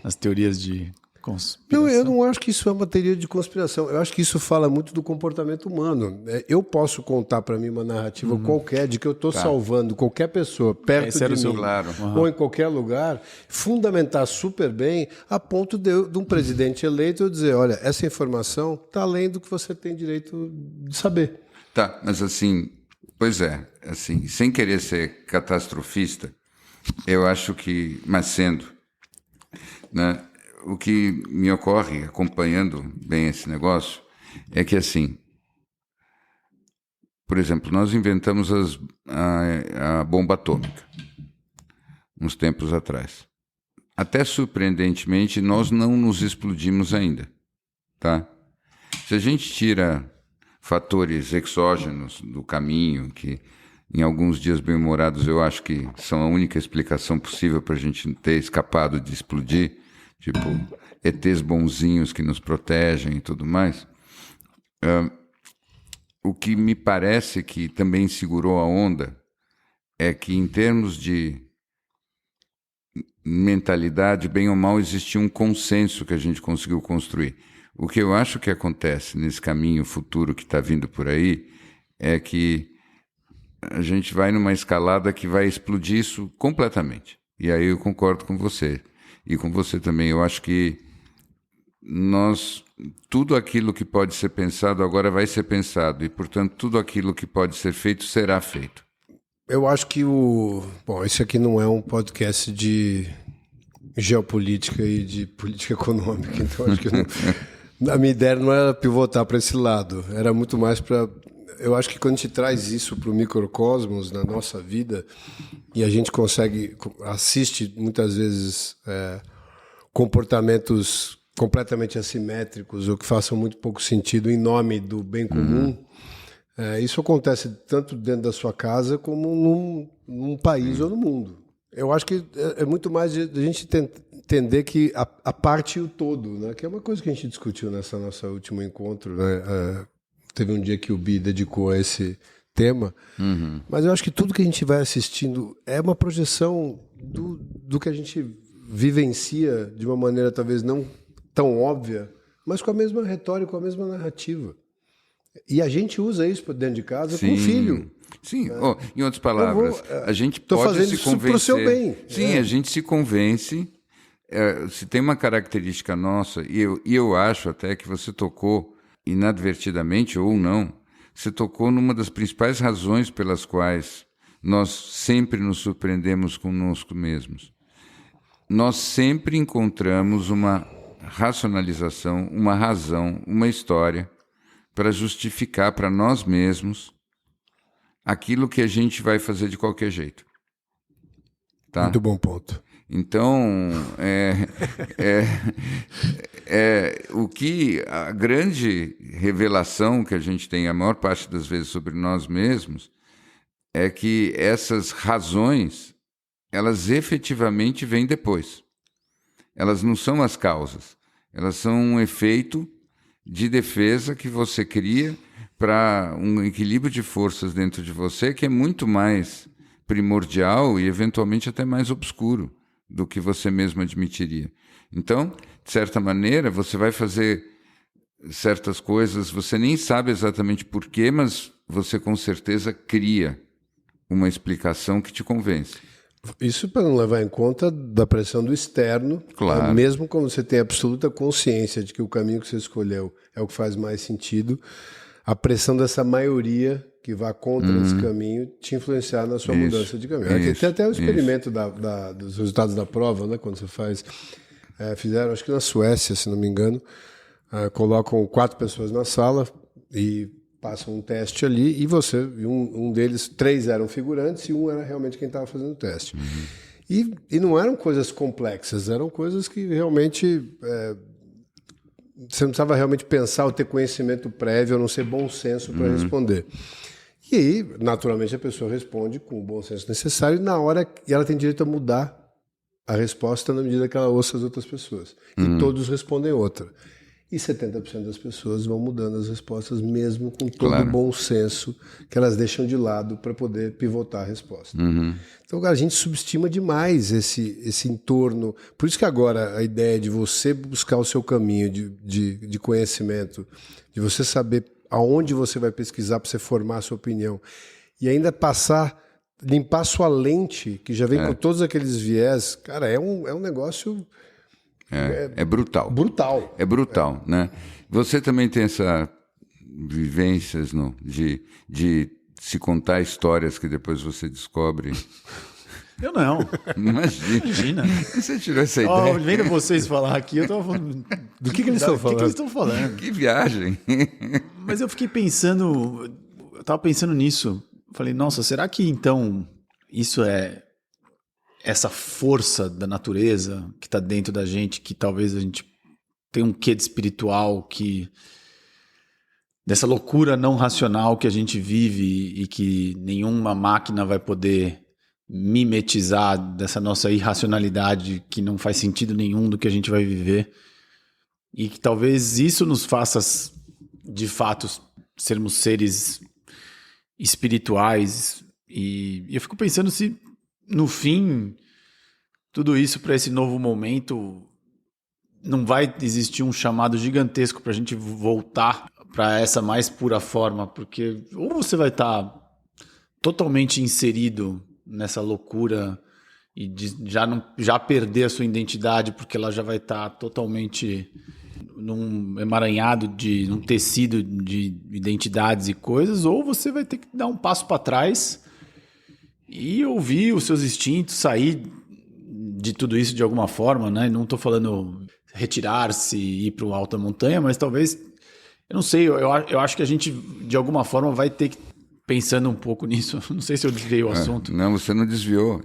nas teorias de conspiração. Não, eu não acho que isso é uma teoria de conspiração. Eu acho que isso fala muito do comportamento humano. Eu posso contar para mim uma narrativa qualquer de que eu estou salvando qualquer pessoa perto de mim, ou em qualquer lugar, fundamentar super bem a ponto de um presidente eleito eu dizer, olha, essa informação está além do que você tem direito de saber. Tá, mas assim, pois assim, sem querer ser catastrofista, eu acho que, mas sendo, né, o que me ocorre, acompanhando bem esse negócio, é que assim, por exemplo, nós inventamos a bomba atômica, uns tempos atrás. Até surpreendentemente, nós não nos explodimos ainda, tá? Se a gente tira fatores exógenos do caminho, que em alguns dias bem-humorados eu acho que são a única explicação possível para a gente ter escapado de explodir, tipo ETs bonzinhos que nos protegem e tudo mais, O que me parece que também segurou a onda é que, em termos de mentalidade, bem ou mal, existia um consenso que a gente conseguiu construir. O que eu acho que acontece nesse caminho futuro que está vindo por aí é que a gente vai numa escalada que vai explodir isso completamente. E aí eu concordo com você. E com você também. Eu acho que tudo aquilo que pode ser pensado agora vai ser pensado. E, portanto, tudo aquilo que pode ser feito será feito. Eu acho que Bom, esse aqui não é um podcast de geopolítica e de política econômica, então acho que a minha ideia não era pivotar para esse lado, era muito mais para... Eu acho que quando a gente traz isso para o microcosmos na nossa vida e a gente assiste muitas vezes comportamentos completamente assimétricos ou que façam muito pouco sentido em nome do bem comum, isso acontece tanto dentro da sua casa como num país ou no mundo. Eu acho que é muito mais de a gente entender que a parte e o todo, né? Que é uma coisa que a gente discutiu nessa nossa último encontro, né? Teve um dia que o Bi dedicou a esse tema, mas eu acho que tudo que a gente vai assistindo é uma projeção do que a gente vivencia de uma maneira talvez não tão óbvia, mas com a mesma retórica, com a mesma narrativa. E a gente usa isso para dentro de casa com o filho. Sim, em outras palavras, a gente pode fazendo se isso convencer. pro seu bem. Sim, a gente se convence. Se tem uma característica nossa, e eu acho até que você tocou inadvertidamente ou não, você tocou numa das principais razões pelas quais nós sempre nos surpreendemos conosco mesmos. Nós sempre encontramos uma racionalização, uma razão, uma história para justificar para nós mesmos aquilo que a gente vai fazer de qualquer jeito. Tá? Muito bom ponto. Então, o que a grande revelação que a gente tem a maior parte das vezes sobre nós mesmos é que essas razões, elas efetivamente vêm depois. Elas não são as causas, elas são um efeito de defesa que você cria para um equilíbrio de forças dentro de você que é muito mais primordial e eventualmente até mais obscuro do que você mesmo admitiria. Então, de certa maneira, você vai fazer certas coisas, você nem sabe exatamente por quê, mas você com certeza cria uma explicação que te convence. Isso para não levar em conta da pressão do externo, Claro. Mesmo quando você tem absoluta consciência de que o caminho que você escolheu é o que faz mais sentido, a pressão dessa maioria que vai contra esse caminho te influenciar na sua mudança de caminho. Tem até o experimento dos resultados da prova, né, quando você faz... fizeram, acho que na Suécia, se não me engano, colocam 4 pessoas na sala e passam um teste ali, e um deles, 3 eram figurantes e um era realmente quem estava fazendo o teste. E não eram coisas complexas, eram coisas que realmente você não precisava realmente pensar ou ter conhecimento prévio, ou não ser bom senso para responder. E aí, naturalmente, a pessoa responde com o bom senso necessário e ela tem direito a mudar a resposta na medida que ela ouça as outras pessoas. E todos respondem outra. E 70% das pessoas vão mudando as respostas, mesmo com todo o bom senso que elas deixam de lado para poder pivotar a resposta. Então, a gente subestima demais esse entorno. Por isso que agora a ideia de você buscar o seu caminho de conhecimento, de você saber aonde você vai pesquisar para você formar a sua opinião, e ainda limpar sua lente, que já vem com todos aqueles viés, cara, é um negócio... É brutal. Brutal. É brutal, né? Você também tem essa vivências de se contar histórias que depois você descobre. Eu não. Imagina. Você tirou essa ideia. Vendo vocês falar aqui, eu tava falando... Do que eles estão falando? O que eles estão falando? Que viagem. Mas eu fiquei pensando... Eu tava pensando nisso. Falei, nossa, será que então isso é essa força da natureza que está dentro da gente, que talvez a gente tenha um quê de espiritual, dessa loucura não racional que a gente vive e que nenhuma máquina vai poder mimetizar, dessa nossa irracionalidade que não faz sentido nenhum do que a gente vai viver, e que talvez isso nos faça de fato, sermos seres espirituais. E eu fico pensando se, no fim, tudo isso para esse novo momento não vai existir um chamado gigantesco para a gente voltar para essa mais pura forma, porque ou você vai estar totalmente inserido nessa loucura e já perder a sua identidade, porque ela já vai estar totalmente num emaranhado num tecido de identidades e coisas, ou você vai ter que dar um passo para trás e ouvir os seus instintos, sair de tudo isso de alguma forma, né? Não estou falando retirar-se e ir para o alto da montanha, mas talvez, eu não sei, eu acho que a gente de alguma forma vai ter que, pensando um pouco nisso, não sei se eu desviei o assunto. Não, você não desviou.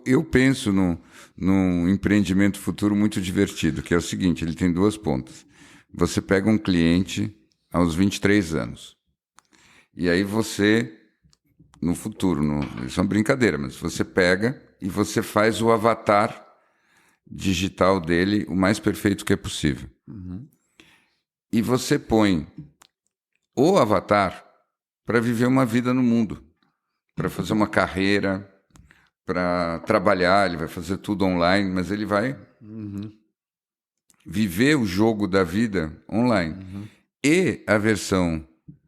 Eu penso num empreendimento futuro muito divertido, que é o seguinte, ele tem duas pontas. Você pega um cliente aos 23 anos, e aí você, no futuro, isso é uma brincadeira, mas você pega e você faz o avatar digital dele o mais perfeito que é possível. Uhum. E você põe o avatar para viver uma vida no mundo, para fazer uma carreira, para trabalhar, ele vai fazer tudo online, mas ele vai viver o jogo da vida online. Uhum. E a versão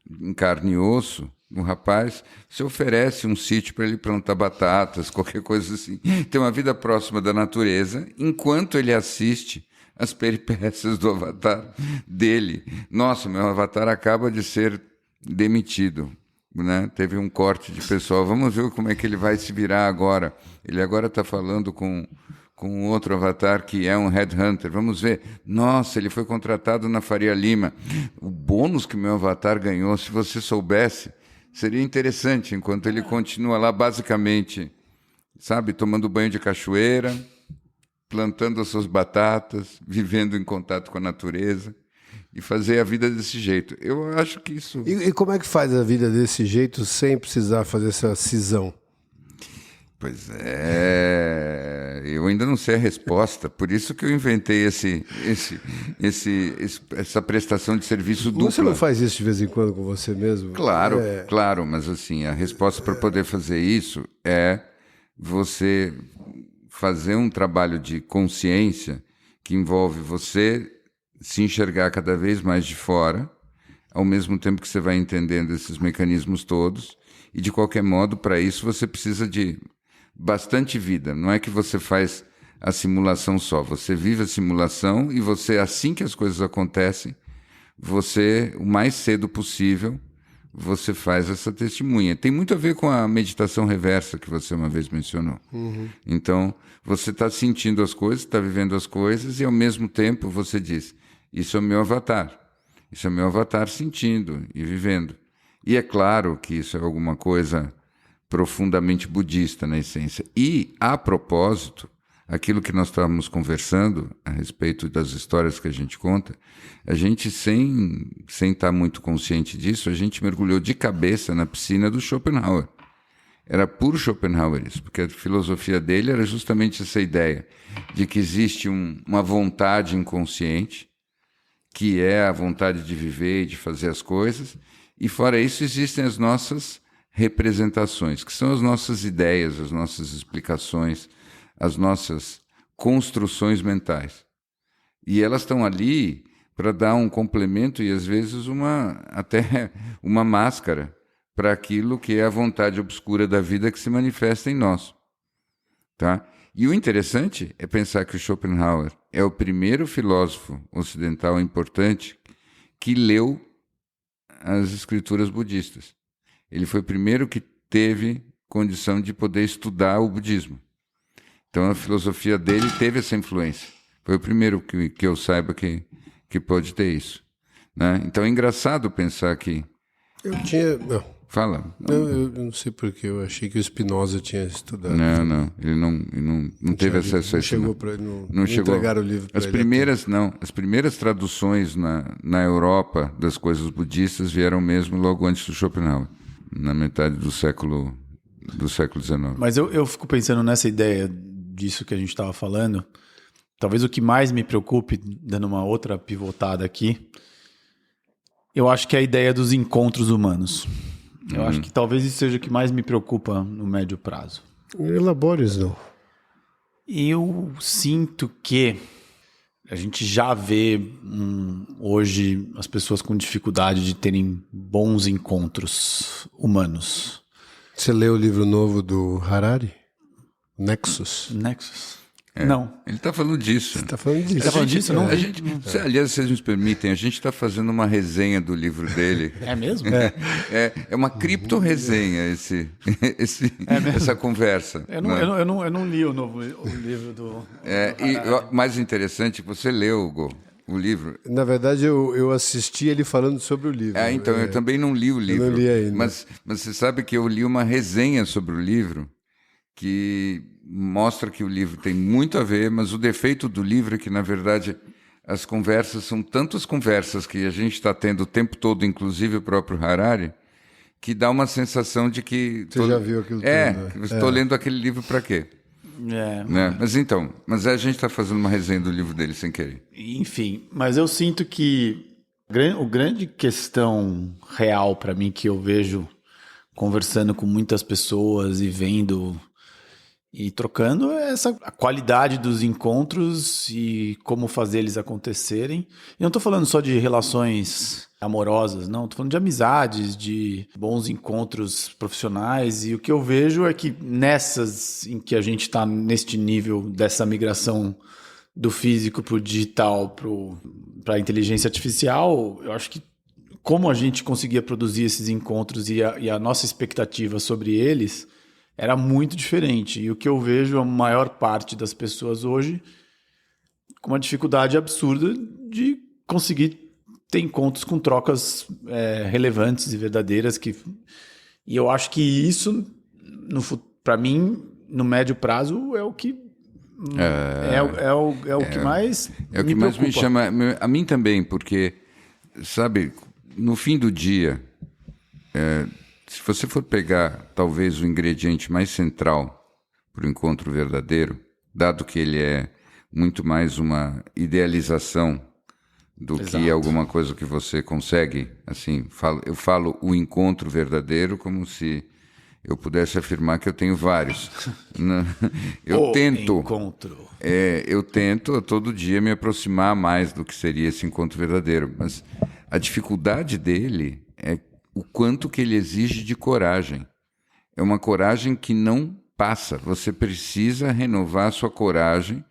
em carne e osso, o rapaz, você oferece um sítio para ele plantar batatas, qualquer coisa assim. Tem uma vida próxima da natureza, enquanto ele assiste as peripécias do avatar dele. Nossa, meu avatar acaba de ser demitido, né? Teve um corte de pessoal. Vamos ver como é que ele vai se virar agora. Ele agora está falando com outro avatar que é um headhunter. Vamos ver. Nossa, ele foi contratado na Faria Lima. O bônus que meu avatar ganhou, se você soubesse, seria interessante, enquanto ele continua lá, basicamente, sabe, tomando banho de cachoeira, plantando as suas batatas, vivendo em contato com a natureza e fazer a vida desse jeito. Eu acho que isso... E como é que faz a vida desse jeito sem precisar fazer essa cisão? Pois é, eu ainda não sei a resposta, por isso que eu inventei essa prestação de serviço dupla. Você não faz isso de vez em quando com você mesmo? Claro, mas assim, a resposta para poder fazer isso é você fazer um trabalho de consciência que envolve você se enxergar cada vez mais de fora, ao mesmo tempo que você vai entendendo esses mecanismos todos, e de qualquer modo, para isso você precisa de bastante vida. Não é que você faz a simulação só, você vive a simulação e você, assim que as coisas acontecem, você, o mais cedo possível, você faz essa testemunha. Tem muito a ver com a meditação reversa que você uma vez mencionou. Uhum. Então, você está sentindo as coisas, está vivendo as coisas e, ao mesmo tempo, você diz, isso é o meu avatar. Isso é o meu avatar sentindo e vivendo. E é claro que isso é alguma coisa profundamente budista na essência. E, a propósito, aquilo que nós estávamos conversando a respeito das histórias que a gente conta, a gente, sem estar muito consciente disso, a gente mergulhou de cabeça na piscina do Schopenhauer. Era puro Schopenhauer isso, porque a filosofia dele era justamente essa ideia de que existe uma vontade inconsciente, que é a vontade de viver e de fazer as coisas, e fora isso existem as nossas representações, que são as nossas ideias, as nossas explicações, as nossas construções mentais. E elas estão ali para dar um complemento e, às vezes, até uma máscara para aquilo que é a vontade obscura da vida que se manifesta em nós. Tá? E o interessante é pensar que o Schopenhauer é o primeiro filósofo ocidental importante que leu as escrituras budistas. Ele foi o primeiro que teve condição de poder estudar o budismo. Então, a filosofia dele teve essa influência. Foi o primeiro que eu saiba que pode ter isso. Né? Então, é engraçado pensar que... Não. Fala. Eu não sei porquê, eu achei que o Spinoza tinha estudado. Não. Ele não teve acesso a isso. Não chegou. Entregaram o livro para ele. As primeiras traduções na Europa das coisas budistas vieram mesmo logo antes do Schopenhauer, na metade do século XIX. Mas eu fico pensando nessa ideia disso que a gente estava falando. Talvez o que mais me preocupe, dando uma outra pivotada aqui, Eu acho que é a ideia dos encontros humanos. Eu acho que talvez isso seja o que mais me preocupa no médio prazo. Elabore isso, não. Eu sinto que a gente já vê hoje as pessoas com dificuldade de terem bons encontros humanos. Você leu o livro novo do Harari? Nexus? Nexus? Não. Ele está falando disso. Você está falando disso. Você tá falando disso? Não A vi. gente, aliás, se vocês nos permitem, a gente está fazendo uma resenha do livro dele. É mesmo? É uma cripto-resenha essa conversa. Eu não li o livro do... E o mais interessante, você leu, Hugo, o livro. Na verdade, eu assisti ele falando sobre o livro. Então, eu também não li o livro. Eu não li ainda. Mas você sabe que eu li uma resenha sobre o livro que mostra que o livro tem muito a ver, mas o defeito do livro é que, na verdade, as conversas são tantas conversas que a gente está tendo o tempo todo, inclusive o próprio Harari, que dá uma sensação de que... Você já viu aquilo tudo, né? Que você estou lendo aquele livro para quê? Né? Mas a gente está fazendo uma resenha do livro dele sem querer. Enfim, mas eu sinto que o grande questão real para mim que eu vejo conversando com muitas pessoas e vendo e trocando é a qualidade dos encontros e como fazer eles acontecerem. E não estou falando só de relações amorosas, não. Estou falando de amizades, de bons encontros profissionais. E o que eu vejo é que nessas em que a gente está neste nível dessa migração do físico para o digital, para a inteligência artificial, eu acho que como a gente conseguia produzir esses encontros e a nossa expectativa sobre eles era muito diferente. E o que eu vejo, a maior parte das pessoas hoje, com uma dificuldade absurda de conseguir ter encontros com trocas relevantes e verdadeiras. E eu acho que isso, para mim, no médio prazo, é o que o que mais é o que mais me chama. A mim também, porque, sabe, no fim do dia... se você for pegar, talvez, o ingrediente mais central para o encontro verdadeiro, dado que ele é muito mais uma idealização do que alguma coisa que você consegue, assim, eu falo o encontro verdadeiro como se eu pudesse afirmar que eu tenho vários. Eu tento todo dia me aproximar mais do que seria esse encontro verdadeiro, mas a dificuldade dele é o quanto que ele exige de coragem. É uma coragem que não passa. Você precisa renovar a sua coragem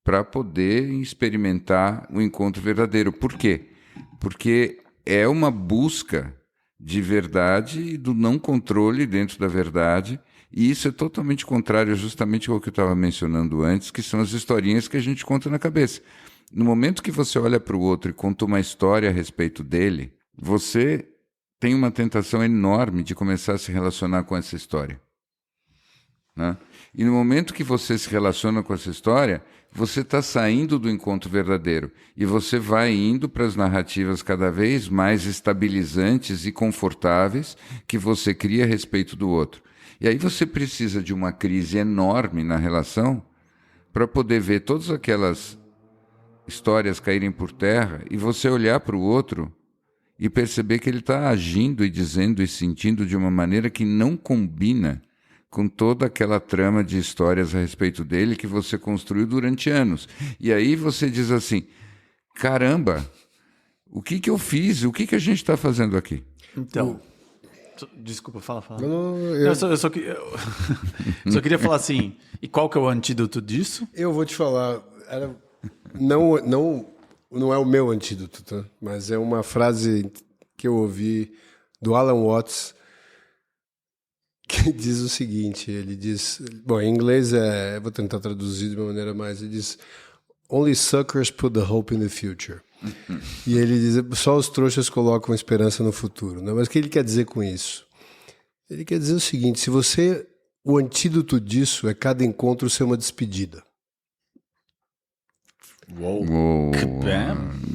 para poder experimentar o encontro verdadeiro. Por quê? Porque é uma busca de verdade e do não controle dentro da verdade, e isso é totalmente contrário justamente ao que eu estava mencionando antes, que são as historinhas que a gente conta na cabeça. No momento que você olha para o outro e conta uma história a respeito dele, você tem uma tentação enorme de começar a se relacionar com essa história. Né? E no momento que você se relaciona com essa história, você está saindo do encontro verdadeiro e você vai indo para as narrativas cada vez mais estabilizantes e confortáveis que você cria a respeito do outro. E aí você precisa de uma crise enorme na relação para poder ver todas aquelas histórias caírem por terra e você olhar para o outro e perceber que ele está agindo e dizendo e sentindo de uma maneira que não combina com toda aquela trama de histórias a respeito dele que você construiu durante anos. E aí você diz assim, caramba, o que eu fiz? O que a gente está fazendo aqui? Então, desculpa, fala. Eu só queria falar assim, e qual que é o antídoto disso? Eu vou te falar, não é o meu antídoto, tá? Mas é uma frase que eu ouvi do Alan Watts, que diz o seguinte, ele diz, bom, em inglês vou tentar traduzir de uma maneira mais, ele diz, only suckers put the hope in the future. E ele diz, só os trouxas colocam esperança no futuro. Né? Mas o que ele quer dizer com isso? Ele quer dizer o seguinte, o antídoto disso é cada encontro ser uma despedida. Uou.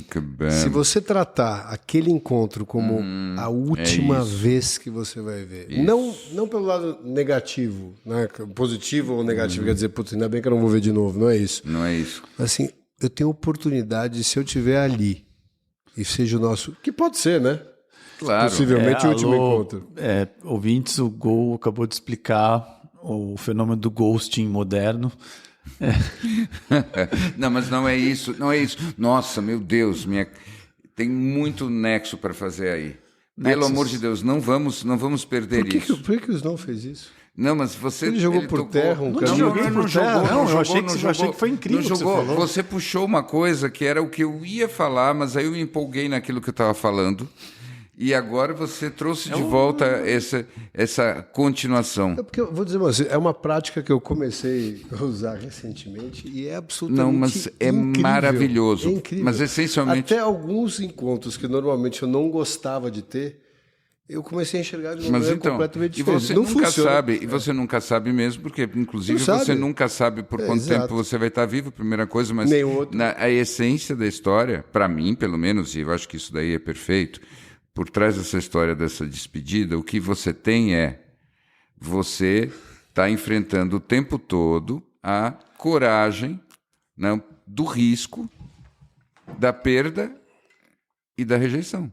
Que bem. Se você tratar aquele encontro como a última vez que você vai ver, não pelo lado negativo, né? Positivo ou negativo, quer dizer, putz, ainda bem que eu não vou ver de novo, não é isso. Não é isso. Assim, eu tenho oportunidade, se eu estiver ali, e seja o nosso, que pode ser, né? Claro. Possivelmente o último encontro. Ouvintes, o Gol acabou de explicar o fenômeno do ghosting moderno. Não, mas não é isso. Nossa, meu Deus, tem muito nexo para fazer aí. Pelo amor de Deus, não vamos perder isso. Por que o Snow fez isso? Não, mas você... Ele jogou por terra um caminho. Não jogou. Eu achei que foi incrível. Não jogou. Você puxou uma coisa que era o que eu ia falar, mas aí eu me empolguei naquilo que eu estava falando. E agora você trouxe de volta essa continuação. Porque eu vou dizer uma coisa, é uma prática que eu comecei a usar recentemente e é absolutamente Não, mas é incrível, maravilhoso. É incrível. Mas essencialmente... Até alguns encontros que normalmente eu não gostava de ter, eu comecei a enxergar de uma maneira completamente diferente. Você não nunca funciona. sabe, e você nunca sabe mesmo, porque inclusive você nunca sabe por quanto tempo você vai estar vivo, primeira coisa, mas a essência da história, para mim, pelo menos, e eu acho que isso daí é perfeito, por trás dessa história, dessa despedida, o que você tem você está enfrentando o tempo todo a coragem, né, do risco, da perda e da rejeição,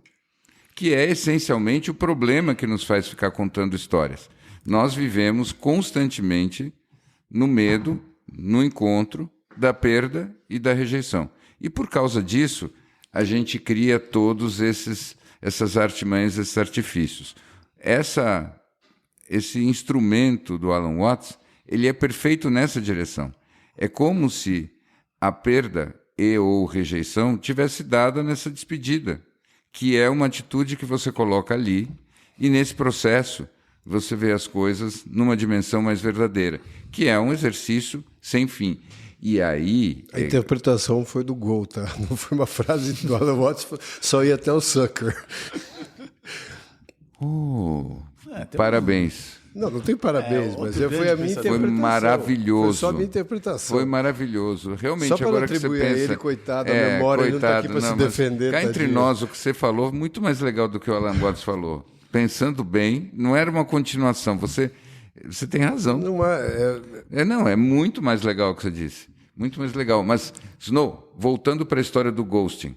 que é essencialmente o problema que nos faz ficar contando histórias. Nós vivemos constantemente no medo, no encontro da perda e da rejeição. E por causa disso, a gente cria todos essas artimanhas, esses artifícios. Esse instrumento do Alan Watts, ele é perfeito nessa direção. É como se a perda ou rejeição tivesse dada nessa despedida, que é uma atitude que você coloca ali, e nesse processo você vê as coisas numa dimensão mais verdadeira, que é um exercício sem fim. E aí... A interpretação foi do Gol, tá? Não foi uma frase do Alan Watts, só ia até o Sucker. Parabéns. Não tem parabéns, mas foi a minha interpretação. Foi maravilhoso. Foi só a minha interpretação. Foi maravilhoso. Realmente, só para agora não que você atribuir pensa... a ele, coitado, a memória, ele não está aqui para se defender. Cá entre nós, o que você falou, muito mais legal do que o Alan Watts falou. Pensando bem, não era uma continuação. Você tem razão. Não é muito mais legal o que você disse. Muito mais legal. Mas, Snow, voltando para a história do ghosting,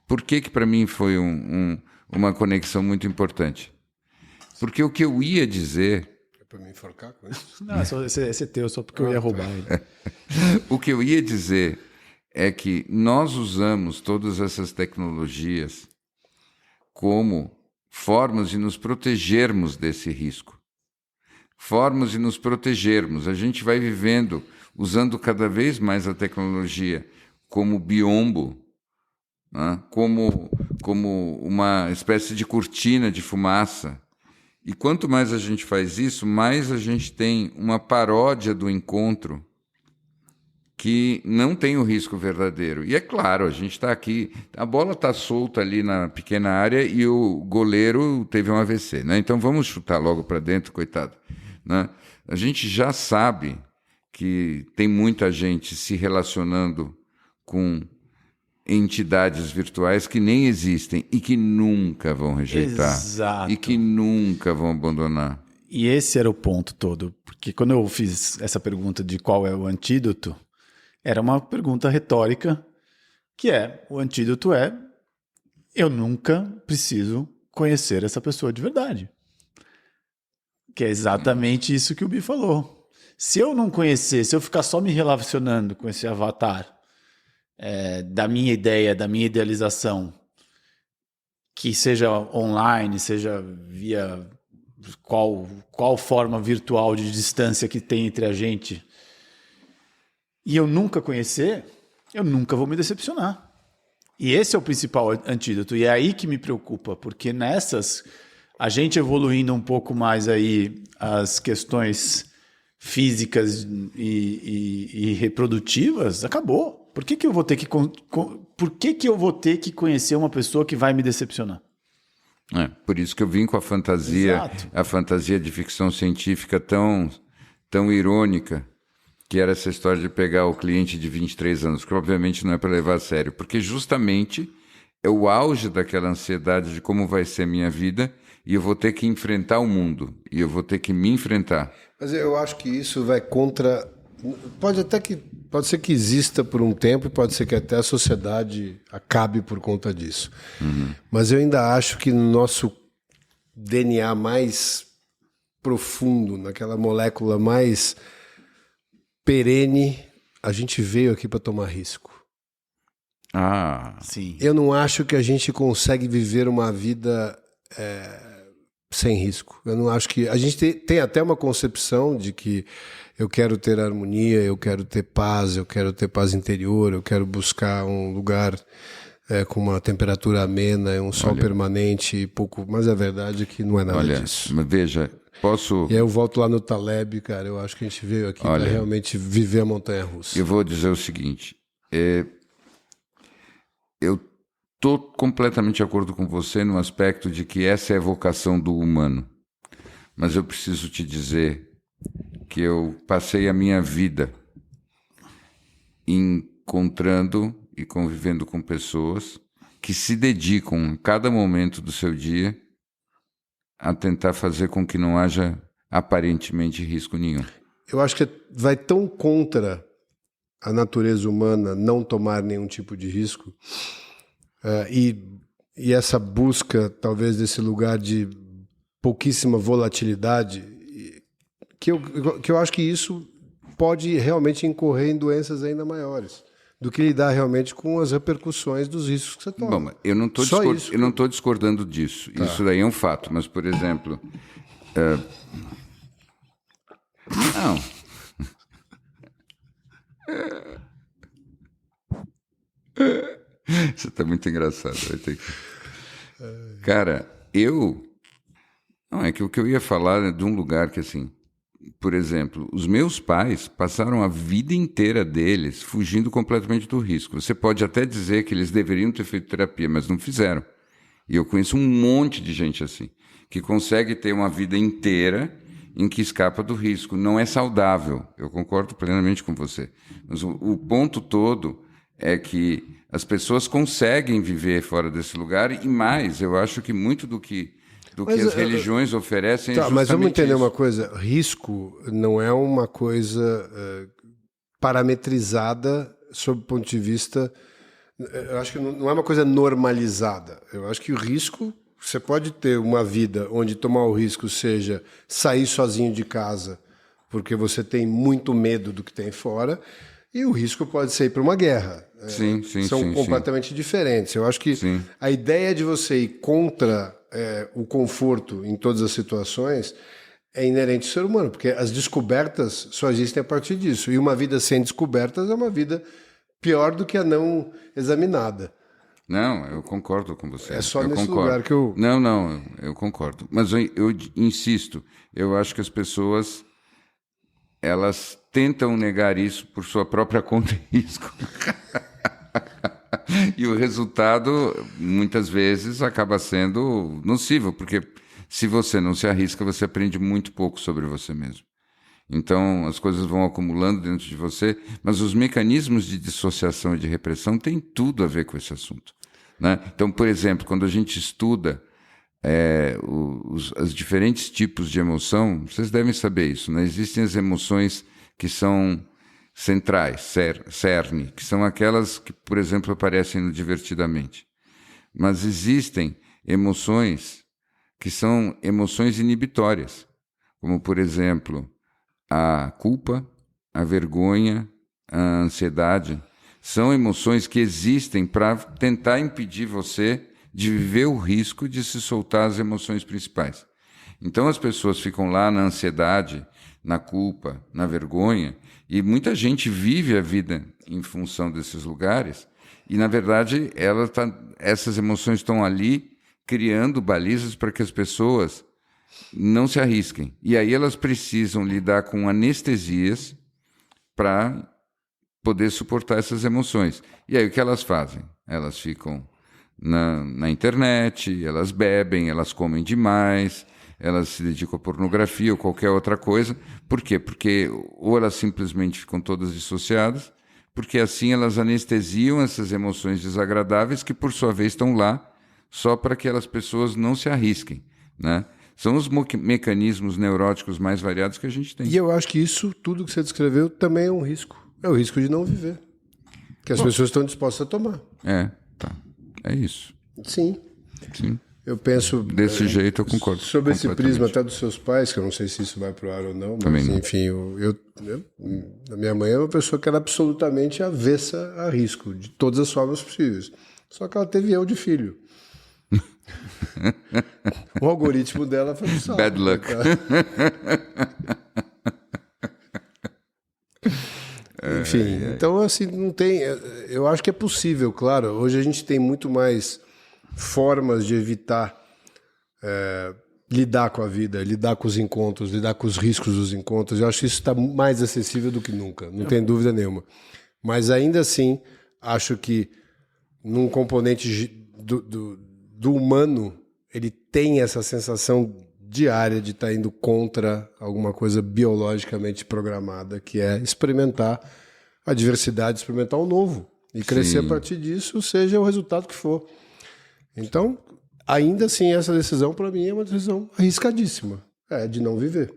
por que para mim foi uma conexão muito importante? Porque o que eu ia dizer... É para me enforcar com isso? Não, esse é teu, só porque eu ia roubar ele. O que eu ia dizer é que nós usamos todas essas tecnologias como formas de nos protegermos desse risco. Formas de nos protegermos. A gente vai vivendo... usando cada vez mais a tecnologia como biombo, né? como uma espécie de cortina de fumaça. E quanto mais a gente faz isso, mais a gente tem uma paródia do encontro que não tem o risco verdadeiro. E é claro, a gente está aqui, a bola está solta ali na pequena área e o goleiro teve um AVC. Né? Então vamos chutar logo para dentro, coitado. Né? A gente já sabe que tem muita gente se relacionando com entidades virtuais que nem existem e que nunca vão rejeitar. Exato. E que nunca vão abandonar. E esse era o ponto todo, porque quando eu fiz essa pergunta de qual é o antídoto, era uma pergunta retórica, que o antídoto eu nunca preciso conhecer essa pessoa de verdade. Que é exatamente isso que o Bi falou. Se eu não conhecer, se eu ficar só me relacionando com esse avatar da minha ideia, da minha idealização, que seja online, seja via qual forma virtual de distância que tem entre a gente, e eu nunca conhecer, eu nunca vou me decepcionar. E esse é o principal antídoto. E é aí que me preocupa, porque a gente evoluindo um pouco mais aí as questões físicas e reprodutivas, acabou. Por que eu vou ter que conhecer uma pessoa que vai me decepcionar? Por isso que eu vim com a fantasia de ficção científica tão irônica, que era essa história de pegar o cliente de 23 anos, que obviamente não é para levar a sério, porque justamente é o auge daquela ansiedade de como vai ser a minha vida e eu vou ter que enfrentar o mundo, e eu vou ter que me enfrentar. Mas eu acho que isso vai contra... Pode ser que exista por um tempo e pode ser que até a sociedade acabe por conta disso. Uhum. Mas eu ainda acho que no nosso DNA mais profundo, naquela molécula mais perene, a gente veio aqui para tomar risco. Sim. Eu não acho que a gente consegue viver uma vida sem risco. Eu não acho que... A gente tem até uma concepção de que eu quero ter harmonia, eu quero ter paz, eu quero ter paz interior, eu quero buscar um lugar com uma temperatura amena, um sol permanente e pouco... Mas a verdade é que não é nada disso. Mas veja, posso... E aí eu volto lá no Taleb, cara, eu acho que a gente veio aqui para realmente viver a montanha-russa. Eu vou dizer o seguinte, eu estou completamente de acordo com você no aspecto de que essa é a vocação do humano. Mas eu preciso te dizer que eu passei a minha vida encontrando e convivendo com pessoas que se dedicam a cada momento do seu dia a tentar fazer com que não haja aparentemente risco nenhum. Eu acho que vai tão contra a natureza humana não tomar nenhum tipo de risco e essa busca talvez desse lugar de pouquíssima volatilidade que eu acho que isso pode realmente incorrer em doenças ainda maiores do que lidar realmente com as repercussões dos riscos que você toma. Bom, eu não estou discordando disso. Tá. Isso daí é um fato. Mas, por exemplo... Não. Você está muito engraçado. Vai ter que... Cara, Não, é que o que eu ia falar é de um lugar que, assim... Por exemplo, os meus pais passaram a vida inteira deles fugindo completamente do risco. Você pode até dizer que eles deveriam ter feito terapia, mas não fizeram. E eu conheço um monte de gente assim, que consegue ter uma vida inteira em que escapa do risco. Não é saudável, eu concordo plenamente com você. Mas o ponto todo é que as pessoas conseguem viver fora desse lugar e mais, eu acho que muito do que as religiões oferecem é justamente mas vamos entender isso. uma coisa. Risco não é uma coisa parametrizada sob o ponto de vista... Eu acho que não é uma coisa normalizada. Eu acho que o risco... Você pode ter uma vida onde tomar o risco seja sair sozinho de casa porque você tem muito medo do que tem fora, e o risco pode ser ir para uma guerra. São completamente diferentes. Eu acho que a ideia de você ir contra o conforto em todas as situações é inerente ao ser humano, porque as descobertas só existem a partir disso. E uma vida sem descobertas é uma vida pior do que a não examinada. Não, eu concordo com você. É só nesse lugar que eu... Não, eu concordo. Mas eu insisto, eu acho que as pessoas, elas tentam negar isso por sua própria conta e risco. E o resultado, muitas vezes, acaba sendo nocivo, porque se você não se arrisca, você aprende muito pouco sobre você mesmo. Então, as coisas vão acumulando dentro de você, mas os mecanismos de dissociação e de repressão têm tudo a ver com esse assunto, né? Então, por exemplo, quando a gente estuda os diferentes tipos de emoção, vocês devem saber isso, né? Existem as emoções que são centrais, cerne, que são aquelas que, por exemplo, aparecem no Divertidamente. Mas existem emoções que são emoções inibitórias, como, por exemplo, a culpa, a vergonha, a ansiedade. São emoções que existem para tentar impedir você de viver o risco de se soltar as emoções principais. Então as pessoas ficam lá na ansiedade, na culpa, na vergonha, e muita gente vive a vida em função desses lugares, e na verdade essas emoções estão ali criando balizas para que as pessoas não se arrisquem. E aí elas precisam lidar com anestesias para poder suportar essas emoções. E aí o que elas fazem? Elas ficam na internet, elas bebem, elas comem demais, elas se dedicam à pornografia ou qualquer outra coisa. Por quê? Porque ou elas simplesmente ficam todas dissociadas, porque assim elas anestesiam essas emoções desagradáveis que, por sua vez, estão lá só para que aquelas pessoas não se arrisquem, né? São os mecanismos neuróticos mais variados que a gente tem. E eu acho que isso, tudo que você descreveu, também é um risco. É o risco de não viver. Que as pessoas estão dispostas a tomar. Tá. É isso. Sim. Eu penso... Desse jeito eu concordo. Sobre esse prisma até dos seus pais, que eu não sei se isso vai pro ar ou não, mas Também não. enfim, a minha mãe é uma pessoa que era absolutamente avessa a risco, de todas as formas possíveis. Só que ela teve eu de filho. O algoritmo dela foi pro saco. Bad luck. Enfim, então assim, não tem... Eu acho que é possível, claro. Hoje a gente tem muito mais formas de evitar lidar com a vida, lidar com os encontros, lidar com os riscos dos encontros. Eu acho que isso está mais acessível do que nunca, não tem dúvida nenhuma. Mas ainda assim, acho que num componente do humano, ele tem essa sensação diária de estar indo contra alguma coisa biologicamente programada, que é experimentar a diversidade, experimentar o novo e crescer a partir disso, seja o resultado que for. Então, ainda assim, essa decisão para mim é uma decisão arriscadíssima, de não viver.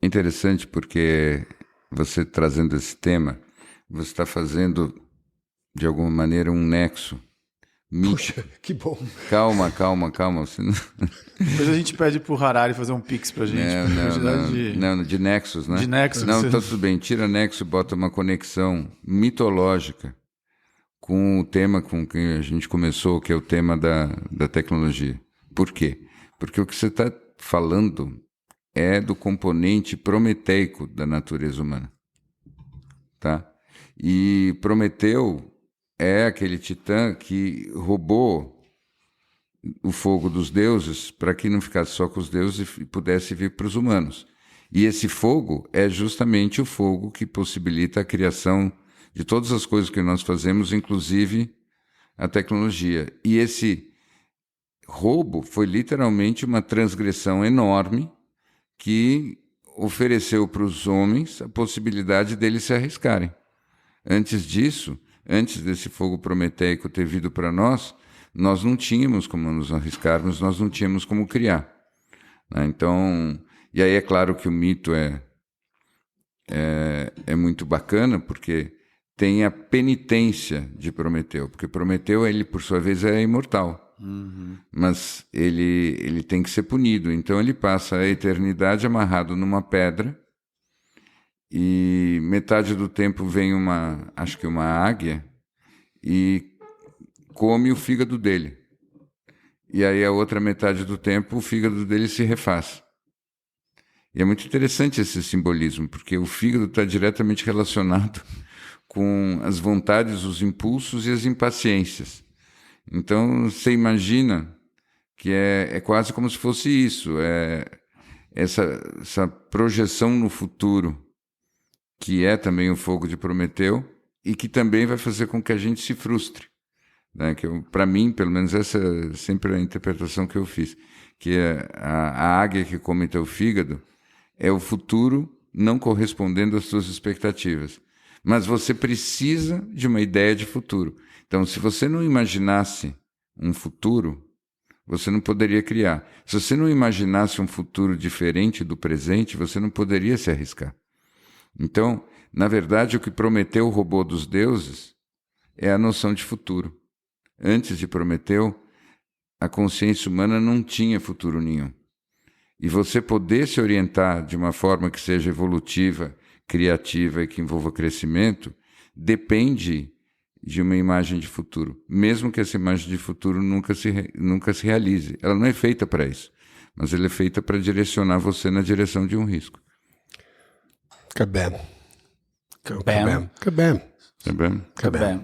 Interessante porque você trazendo esse tema, você está fazendo de alguma maneira um nexo. Puxa, que bom. Calma. Você não... Depois a gente pede pro Harari fazer um pix pra gente. Não, de nexos, né? De nexos. Não, tá tudo bem. Tira nexo e bota uma conexão mitológica com o tema com que a gente começou, que é o tema da tecnologia. Por quê? Porque o que você está falando é do componente prometeico da natureza humana. Tá? E Prometeu é aquele titã que roubou o fogo dos deuses para que não ficasse só com os deuses e pudesse vir para os humanos. E esse fogo é justamente o fogo que possibilita a criação de todas as coisas que nós fazemos, inclusive a tecnologia. E esse roubo foi literalmente uma transgressão enorme que ofereceu para os homens a possibilidade deles se arriscarem. Antes disso, antes desse fogo prometeico ter vindo para nós não tínhamos como nos arriscarmos, nós não tínhamos como criar. Então, e aí é claro que o mito é muito bacana, porque tem a penitência de Prometeu, porque Prometeu, ele por sua vez é imortal, mas ele tem que ser punido, então ele passa a eternidade amarrado numa pedra, e metade do tempo vem uma águia e come o fígado dele. E aí a outra metade do tempo o fígado dele se refaz. E é muito interessante esse simbolismo, porque o fígado está diretamente relacionado com as vontades, os impulsos e as impaciências. Então você imagina que é quase como se fosse isso, essa projeção no futuro, que é também o fogo de Prometeu, e que também vai fazer com que a gente se frustre. Né? Para mim, pelo menos essa é sempre a interpretação que eu fiz, que a águia que come teu fígado é o futuro não correspondendo às suas expectativas. Mas você precisa de uma ideia de futuro. Então, se você não imaginasse um futuro, você não poderia criar. Se você não imaginasse um futuro diferente do presente, você não poderia se arriscar. Então, na verdade, o que Prometeu roubou dos deuses é a noção de futuro. Antes de Prometeu, a consciência humana não tinha futuro nenhum. E você poder se orientar de uma forma que seja evolutiva, criativa e que envolva crescimento, depende de uma imagem de futuro. Mesmo que essa imagem de futuro nunca se realize. Ela não é feita para isso, mas ela é feita para direcionar você na direção de um risco. Kabam.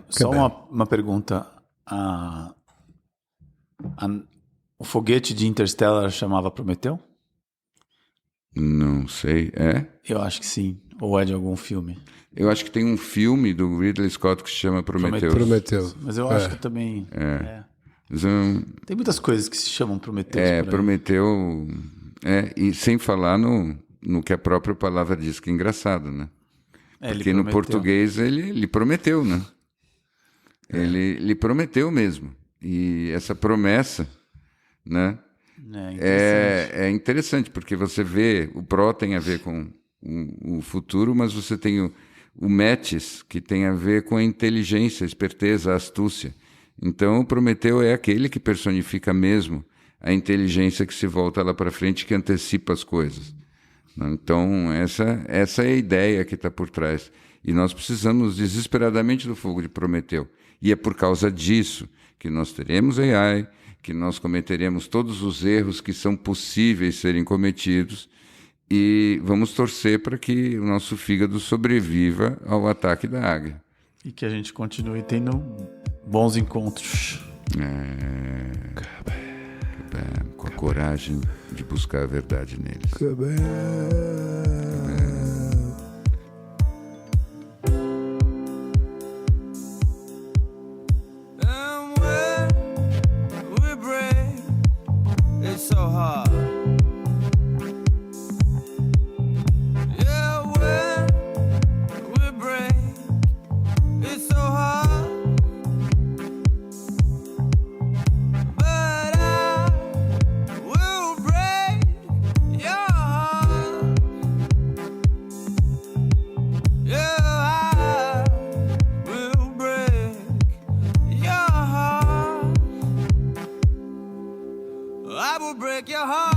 Só uma pergunta. O foguete de Interstellar chamava Prometeu? Não sei. É? Eu acho que sim. Ou é de algum filme? Eu acho que tem um filme do Ridley Scott que se chama Prometheus. Prometeu. Mas eu acho que também... Tem muitas coisas que se chamam Prometheus. Prometeu... e sem falar no que a própria palavra diz, que é engraçado, né? Porque no português ele prometeu, né? Ele prometeu mesmo. E essa promessa, né? É interessante, porque você vê, o pró tem a ver com o futuro, mas você tem o metis, que tem a ver com a inteligência, a esperteza, a astúcia. Então, o Prometeu é aquele que personifica mesmo a inteligência que se volta lá para frente, que antecipa as coisas. Então, essa é a ideia que está por trás. E nós precisamos desesperadamente do fogo de Prometeu. E é por causa disso que nós teremos AI, que nós cometeremos todos os erros que são possíveis serem cometidos, e vamos torcer para que o nosso fígado sobreviva ao ataque da águia. E que a gente continue tendo bons encontros. Com a coragem de buscar a verdade neles. And when we break, it's so hard. Yeah, when we break, it's so hard. But I will break your heart. Yeah, I will break your heart. I will break your heart.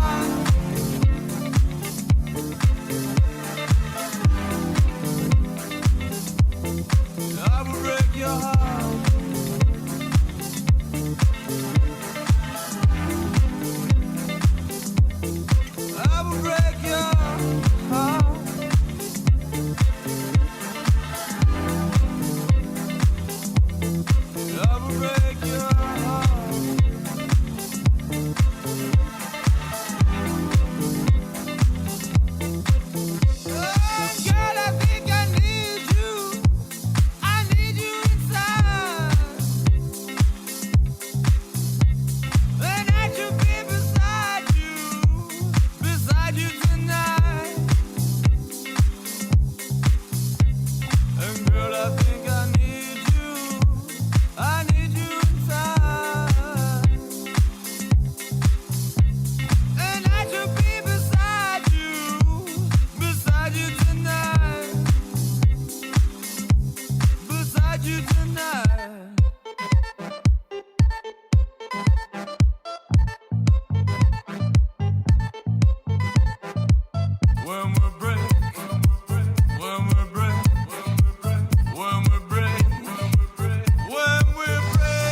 I will break your heart. I will break your heart. I will break your heart. Oh, girl, I think I need you. I need you inside. And I should be beside you tonight. And girl, I think I need you inside. And I should be beside you tonight. Beside you tonight. When we break, when we break, when we break, when we break,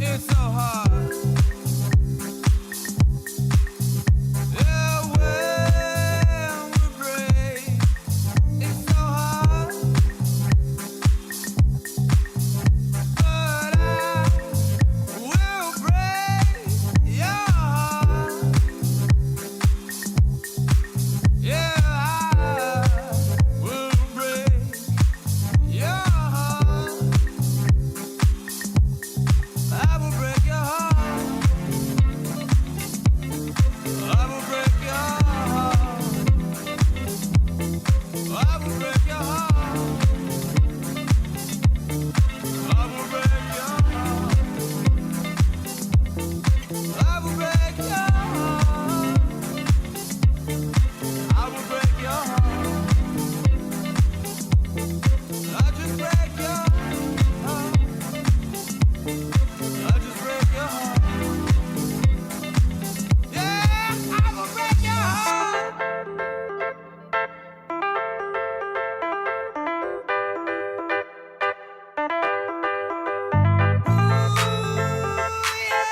it's so hard. Yeah, when we break, it's so hard. But I will break your heart. Yeah, I will break your heart. I will break your heart. I will break your heart. I will break your heart. I will break your heart. I will break your heart. I will break your heart. I just break your heart. I just break your heart. Yeah, I will break your heart. Ooh, yeah.